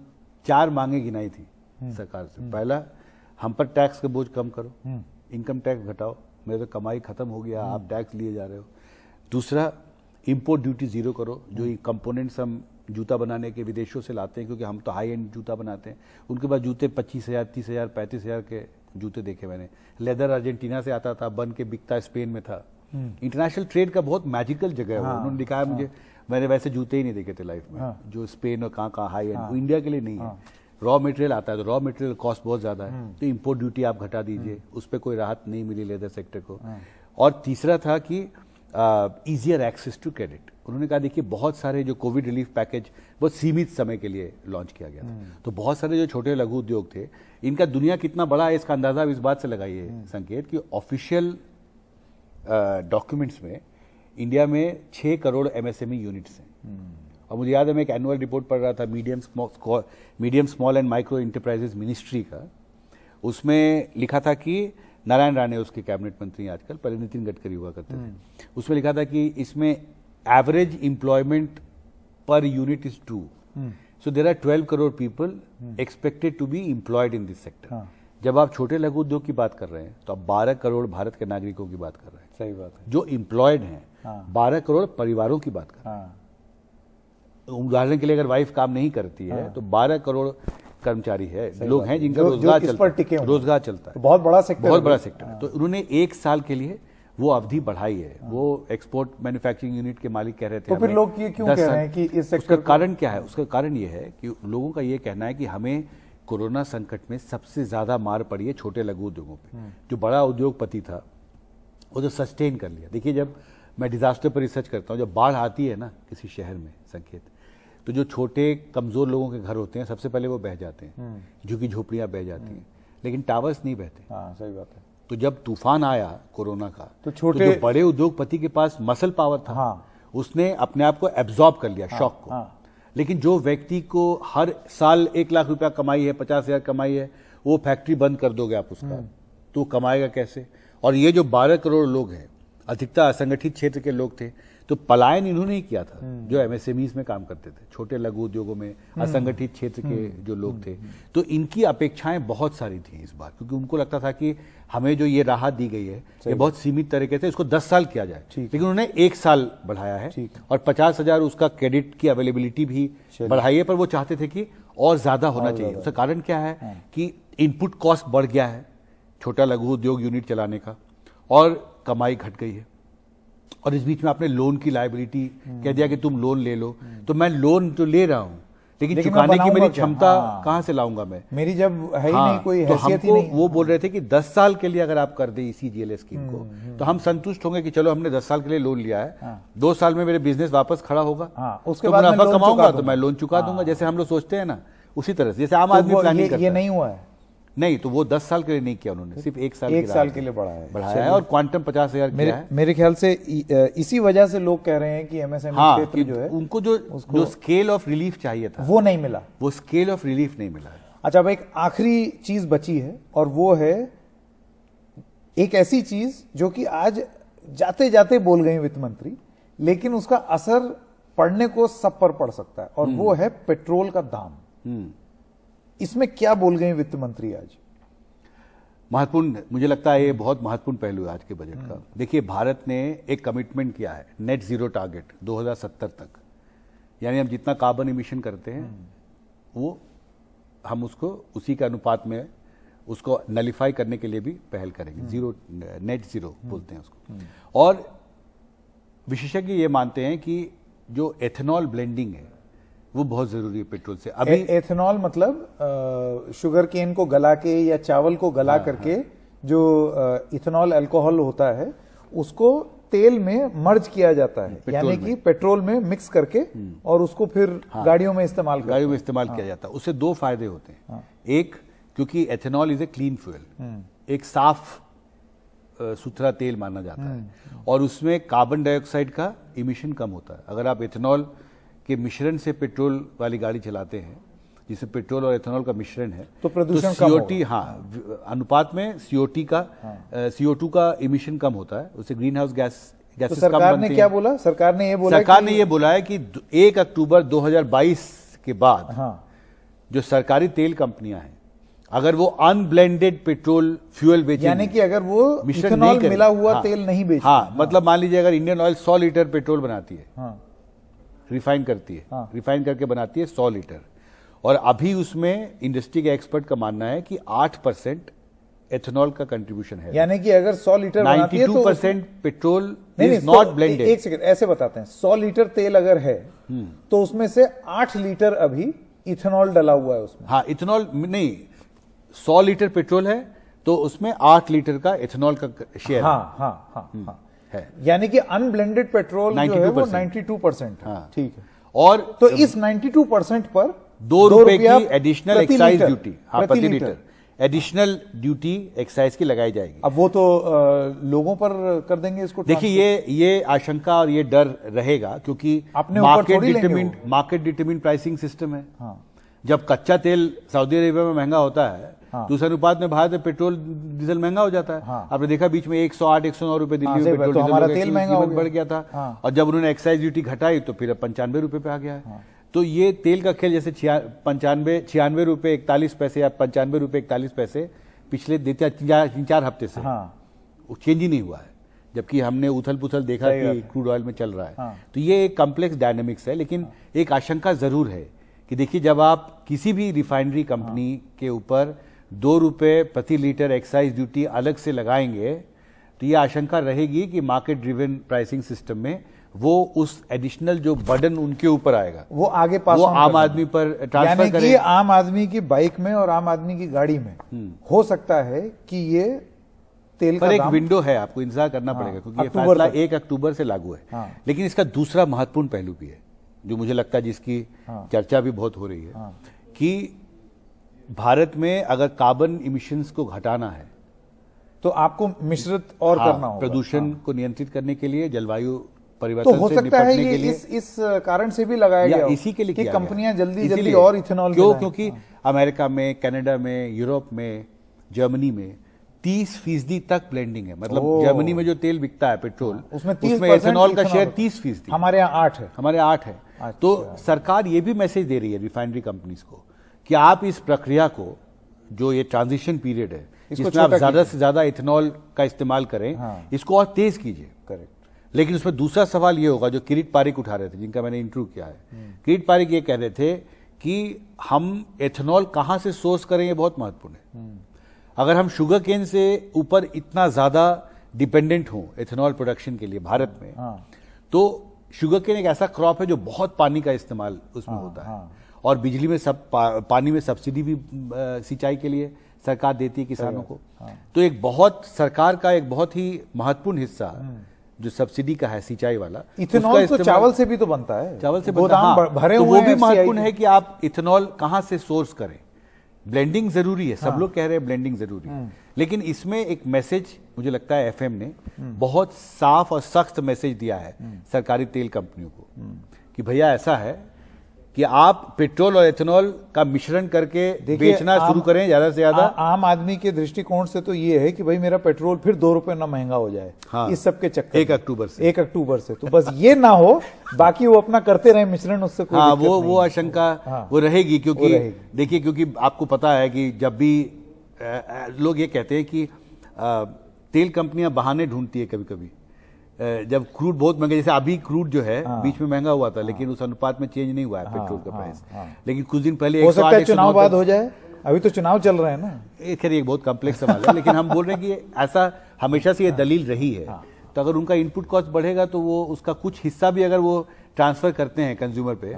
4 मांगे गिनाई थी सरकार से। पहला, हम पर टैक्स का बोझ कम करो, इनकम टैक्स घटाओ, मेरे तो कमाई खत्म हो गया, आप टैक्स लिए जा रहे हो। दूसरा, इंपोर्ट ड्यूटी 0 करो, जो कंपोनेंट्स हम जूता बनाने के विदेशों से लाते हैं, क्योंकि हम तो हाई एंड जूता बनाते हैं, उनके पास जूते 25,000, 30,000, 35,000 के जूते देखे मैंने। लेदर अर्जेंटीना से आता था, बन के बिकता स्पेन में था। इंटरनेशनल ट्रेड का बहुत मैजिकल जगह है। उन्होंने दिखाया मुझे, मैंने वैसे जूते ही नहीं देखे थे लाइफ में, जो स्पेन और कहाँ हाई एंड, वो इंडिया के लिए नहीं है। रॉ मटेरियल आता है तो रॉ मटेरियल कॉस्ट बहुत ज्यादा है, तो इंपोर्ट ड्यूटी आप घटा दीजिए, उस पर कोई राहत नहीं मिली लेदर सेक्टर को। और तीसरा था कि ईजियर एक्सेस टू क्रेडिट। उन्होंने कहा देखिए बहुत सारे जो कोविड रिलीफ पैकेज बहुत सीमित समय के लिए लॉन्च किया गया था, तो बहुत सारे जो छोटे लघु उद्योग थे, इनका दुनिया कितना बड़ा है इसका अंदाजा इस बात से लगाइए संकेत कि ऑफिशियल डॉक्यूमेंट्स में इंडिया में 6 करोड़ एमएसएमई यूनिट्स हैं। और मुझे याद है मैं एक एनुअल रिपोर्ट पढ़ रहा था medium small and micro enterprises ministry का, उसमें लिखा था कि नारायण राणे उसके कैबिनेट मंत्री आजकल, पहले नितिन गडकरी हुआ करते थे, उसमें लिखा था कि इसमें average employment per unit is 2, so there are 12 crore people expected to be employed in this sector. जब आप छोटे लघु उद्योग की बात कर रहे हैं तो आप 12 करोड़ भारत के नागरिकों की बात कर रहे हैं। सही बात है। जो एम्प्लॉयड हैं 12 करोड़ परिवारों की बात कर रहे हैं। उदाहरण के लिए अगर वाइफ काम नहीं करती है तो 12 करोड़ कर्मचारी है, लोग हैं जिनका रोजगार चलता है। बहुत बड़ा सेक्टर, बहुत बड़ा सेक्टर है। तो उन्होंने 1 साल के लिए वो अवधि बढ़ाई है। वो एक्सपोर्ट मैन्युफैक्चरिंग यूनिट के मालिक कह रहे थे। तो फिर लोग ये क्यों कह रहे हैं कि इस सेक्टर का कारण क्या है? उसका कारण ये है कि लोगों का ये कहना है कि हमें कोरोना संकट में सबसे ज्यादा मार पड़ी है छोटे लघु उद्योगों पे। जो बड़ा उद्योगपति था वो तो सस्टेन कर लिया। देखिए जब मैं डिजास्टर पर रिसर्च करता हूँ, जब बाढ़ आती है ना किसी शहर में संकेत, तो जो छोटे कमजोर लोगों के घर होते हैं सबसे पहले वो बह जाते हैं, झुग्गी झोपड़ियां बह जाती हैं, लेकिन टावर्स नहीं बहते। सही बात है। तो जब तूफान आया कोरोना का, तो छोटे जो बड़े उद्योगपति के पास मसल पावर था, उसने अपने आप को एब्जॉर्ब कर लिया शॉक को। लेकिन जो व्यक्ति को हर साल 1 लाख रुपया कमाई है, 50,000 कमाई है, वो फैक्ट्री बंद कर दोगे आप उसका, तो कमाएगा कैसे? और ये जो 12 करोड़ लोग हैं, अधिकतर असंगठित क्षेत्र के लोग थे, तो पलायन इन्होंने ही किया था जो एमएसएमईज में काम करते थे, छोटे लघु उद्योगों में असंगठित क्षेत्र के जो लोग थे। तो इनकी अपेक्षाएं बहुत सारी थी इस बार, क्योंकि उनको लगता था कि हमें जो ये राहत दी गई है ये बहुत सीमित तरीके से, इसको 10 साल किया जाए, लेकिन उन्होंने 1 साल बढ़ाया है और 50,000 उसका क्रेडिट की अवेलेबिलिटी भी बढ़ाई है। पर वो चाहते थे कि और ज्यादा होना चाहिए। उसका कारण क्या है कि इनपुट कॉस्ट बढ़ गया है छोटा लघु उद्योग यूनिट चलाने का, और कमाई घट गई है, और इस बीच में आपने लोन की लायबिलिटी कह दिया कि तुम लोन ले लो, तो मैं लोन तो ले रहा हूं लेकिन चुकाने की मेरी क्षमता कहां से लाऊंगा मैं, मेरी जब है ही नहीं कोई तो हैसियत ही हमको नहीं। वो बोल रहे थे कि 10 साल के लिए अगर आप कर दे इसी जीएलए स्कीम को तो हम संतुष्ट होंगे कि चलो हमने 10 साल के लिए लोन लिया है, 2 साल में मेरे बिजनेस वापस खड़ा होगा, उसके तो बाद मुनाफा मैं लोन कमाऊंगा चुका तो मैं लोन चुका दूंगा, जैसे हम लोग सोचते हैं ना उसी तरह से, जैसे आम तो आदमी वो प्लानिंग करता ये है। नहीं हुआ है, नहीं, तो वो 10 साल के लिए नहीं किया उन्होंने, सिर्फ 1 साल एक साल के लिए बढ़ाया है, और क्वांटम 50,000 किया है। मेरे ख्याल से इसी वजह से लोग कह रहे हैं कि एमएसएमई हाँ, क्षेत्र जो है उनको जो स्केल ऑफ रिलीफ चाहिए था वो नहीं मिला, वो स्केल ऑफ रिलीफ नहीं मिला है। अच्छा, अब एक आखिरी चीज बची है, और वो है एक ऐसी चीज जो कि आज जाते जाते बोल गए वित्त मंत्री, लेकिन उसका असर पड़ने को सब पर पड़ सकता है, और वो है पेट्रोल का दाम। इसमें क्या बोल गए वित्त मंत्री आज? महत्वपूर्ण, मुझे लगता है ये बहुत महत्वपूर्ण पहलू है आज के बजट का। देखिए, भारत ने एक कमिटमेंट किया है नेट जीरो टारगेट 2070 तक, यानी हम जितना कार्बन इमिशन करते हैं वो हम उसको उसी के अनुपात में उसको नलिफाई करने के लिए भी पहल करेंगे। जीरो, नेट जीरो बोलते हैं उसको। और विशेषज्ञ ये मानते हैं कि जो एथेनॉल ब्लेंडिंग है वो बहुत जरूरी है पेट्रोल से। अभी एथेनॉल मतलब शुगर केन को गला के या चावल को गला करके जो इथेनॉल अल्कोहल होता है उसको तेल में मर्ज किया जाता है, यानी कि पेट्रोल में मिक्स करके और उसको फिर गाड़ियों में इस्तेमाल किया जाता है। उससे 2 फायदे होते हैं। एक, क्योंकि ethanol is a clean fuel, एक साफ सुथरा तेल माना जाता है, और उसमें कार्बन डाइऑक्साइड का इमिशन कम होता है। अगर आप एथेनॉल के मिश्रण से पेट्रोल वाली गाड़ी चलाते हैं, जिसमें पेट्रोल और एथेनॉल का मिश्रण है, तो प्रदूषण कम होगा। अनुपात में CO2 का इमिशन कम होता है, उससे ग्रीन हाउस गैसेस तो सरकार ने क्या बोला? सरकार ने ये बोला है कि 1 अक्टूबर 2022 के बाद जो सरकारी तेल कंपनियां हैं, अगर वो अनब्लेंडेड पेट्रोल फ्यूल बेचेंगे, यानी कि अगर वो इथेनॉल मिला हुआ तेल नहीं बेचेंगे, मतलब मान लीजिए अगर इंडियन ऑयल 100 लीटर पेट्रोल बनाती है, रिफाइन करती है, रिफाइन करके बनाती है 100 लीटर, और अभी उसमें इंडस्ट्री के एक्सपर्ट का मानना है कि 8% एथेनॉल का कंट्रीब्यूशन है, यानी कि अगर 100 लीटर बनाती है तो 92% पेट्रोल इज नॉट ब्लेंडेड। एक सेकंड, ऐसे बताते हैं, 100 लीटर तेल अगर है तो उसमें से 8 लीटर अभी इथेनॉल डला हुआ है उसमें। हाँ, इथेनॉल नहीं, 100 लीटर पेट्रोल है तो उसमें 8 लीटर का इथेनॉल का शेयर है, यानी कि अनब्लेंडेड पेट्रोल जो है वो 92%। ठीक है, और तो इस 92% पर 2 रुपए की एडिशनल एक्साइज ड्यूटी, प्रति लीटर एडिशनल ड्यूटी एक्साइज की लगाई जाएगी। अब वो तो लोगों पर कर देंगे इसको। देखिए, ये आशंका और ये डर रहेगा, क्योंकि मार्केट डिटरमिन प्राइसिंग सिस्टम है। जब कच्चा तेल सऊदी अरेबिया में महंगा होता है तो उस अनुपात में भारत में पेट्रोल डीजल महंगा हो जाता है। आपने देखा बीच में 108-109 रुपए दिल्ली में पेट्रोल डीजल बढ़ गया था, और जब उन्होंने एक्साइज ड्यूटी घटाई तो फिर 95 रुपए पे आ गया है। तो ये तेल का खेल, जैसे 96 रुपए 41 पैसे या 95 रुपए 41 पैसे पिछले 3-4 हफ्ते से चेंज ही नहीं हुआ है, जबकि हमने उथल पुथल देखा कि क्रूड ऑयल में चल रहा है। तो ये एक कॉम्प्लेक्स डायनेमिक्स है, लेकिन एक आशंका जरूर है कि देखिए, जब आप किसी भी रिफाइनरी कंपनी के ऊपर 2 रुपए प्रति लीटर एक्साइज ड्यूटी अलग से लगाएंगे तो ये आशंका रहेगी कि मार्केट ड्रिवन प्राइसिंग सिस्टम में वो उस एडिशनल जो बर्डन उनके ऊपर आएगा वो आगे पास, वो आम आदमी पर ट्रांसफर करेंगे। आम आदमी की बाइक में और आम आदमी की गाड़ी में हो सकता है कि ये तेल पर का एक दाम विंडो है, आपको इंतजार करना पड़ेगा, क्योंकि ये फैसला 1 अक्टूबर से लागू है। लेकिन इसका दूसरा महत्वपूर्ण पहलू भी है जो मुझे लगता है जिसकी चर्चा भी बहुत हो रही है, कि भारत में अगर कार्बन इमिशंस को घटाना है तो आपको मिश्रित और करना होगा। प्रदूषण को नियंत्रित करने के लिए, जलवायु परिवर्तन तो हो सकता है ये इस कारण से भी लगाया गया, इसी के लिए कि कंपनियां जल्दी और इथेनॉल क्योंकि अमेरिका में, कनाडा में, यूरोप में, जर्मनी में 30% तक ब्लेंडिंग है। मतलब जर्मनी में जो तेल बिकता है पेट्रोल, उसमें एथेनॉल का शेयर 30%। हमारे यहाँ 8 है। हमारे 8 है। तो सरकार ये भी मैसेज दे रही है रिफाइनरी कंपनीज को कि आप इस प्रक्रिया को, जो ये ट्रांजिशन पीरियड है जिसमें आप ज्यादा से ज्यादा इथेनॉल का इस्तेमाल करें, इसको और तेज कीजिए। करेक्ट। लेकिन उसमें दूसरा सवाल ये होगा जो किरीट पारिक उठा रहे थे, जिनका मैंने इंटरव्यू किया है। किरीट पारिक ये कह रहे थे कि हम एथेनॉल कहां से सोर्स करें, ये बहुत महत्वपूर्ण है। अगर हम शुगर केन से ऊपर इतना ज्यादा डिपेंडेंट हो एथेनॉल प्रोडक्शन के लिए भारत में, तो शुगर केन एक ऐसा क्रॉप है जो बहुत पानी का इस्तेमाल उसमें होता है, और बिजली में पानी में सब्सिडी भी सिंचाई के लिए सरकार देती है किसानों को। तो एक बहुत सरकार का एक बहुत ही महत्वपूर्ण हिस्सा जो सब्सिडी का है सिंचाई वाला, इथेनॉल तो चावल से भी तो बनता है, चावल से गोदाम भरे तो हुए वो भी हैं महत्वपूर्ण है कि आप इथेनॉल कहां से सोर्स करें। ब्लेंडिंग जरूरी है, सब लोग कह रहे हैं ब्लेंडिंग जरूरी है, लेकिन इसमें एक मैसेज मुझे लगता है एफएम ने बहुत साफ और सख्त मैसेज दिया है सरकारी तेल कंपनियों को कि भैया ऐसा है कि आप पेट्रोल और एथेनॉल का मिश्रण करके बेचना शुरू करें ज्यादा से ज्यादा। आम आदमी के दृष्टिकोण से तो ये है कि भाई मेरा पेट्रोल फिर 2 रुपए ना महंगा हो जाए, इस सब के चक्कर 1 अक्टूबर से तो बस ये ना हो, बाकी वो अपना करते रहे मिश्रण, उससे कोई दिक्कत नहीं। वो आशंका वो रहेगी, क्योंकि देखिए, क्योंकि आपको पता है कि जब भी लोग ये कहते हैं कि तेल कंपनियां बहाने ढूंढती है कभी कभी, जब क्रूड बहुत महंगा, जैसे अभी क्रूड जो है बीच में महंगा हुआ था, लेकिन उस अनुपात में चेंज नहीं हुआ है पेट्रोल का प्राइस, लेकिन कुछ दिन पहले हो सकता है चुनाव बाद हो जाए, अभी तो चुनाव चल रहे हैं ना। खैर ये बहुत कॉम्प्लेक्स सवाल है, लेकिन हम बोल रहे हैं कि ऐसा हमेशा से ये दलील रही है। तो अगर उनका इनपुट कॉस्ट बढ़ेगा तो वो उसका कुछ हिस्सा भी अगर वो ट्रांसफर करते हैं कंज्यूमर पे,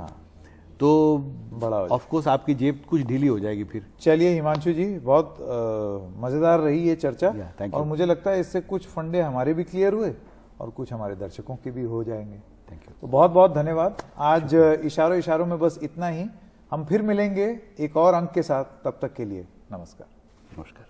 तो बड़ा ऑफ कोर्स आपकी जेब कुछ ढीली हो जाएगी फिर। चलिए हिमांशु जी, बहुत मजेदार रही ये चर्चा, और मुझे लगता है इससे कुछ फंडे हमारे भी क्लियर हुए और कुछ हमारे दर्शकों के भी हो जाएंगे। Thank you. तो बहुत बहुत धन्यवाद। आज इशारों इशारों में बस इतना ही। हम फिर मिलेंगे एक और अंक के साथ, तब तक के लिए नमस्कार। नमस्कार।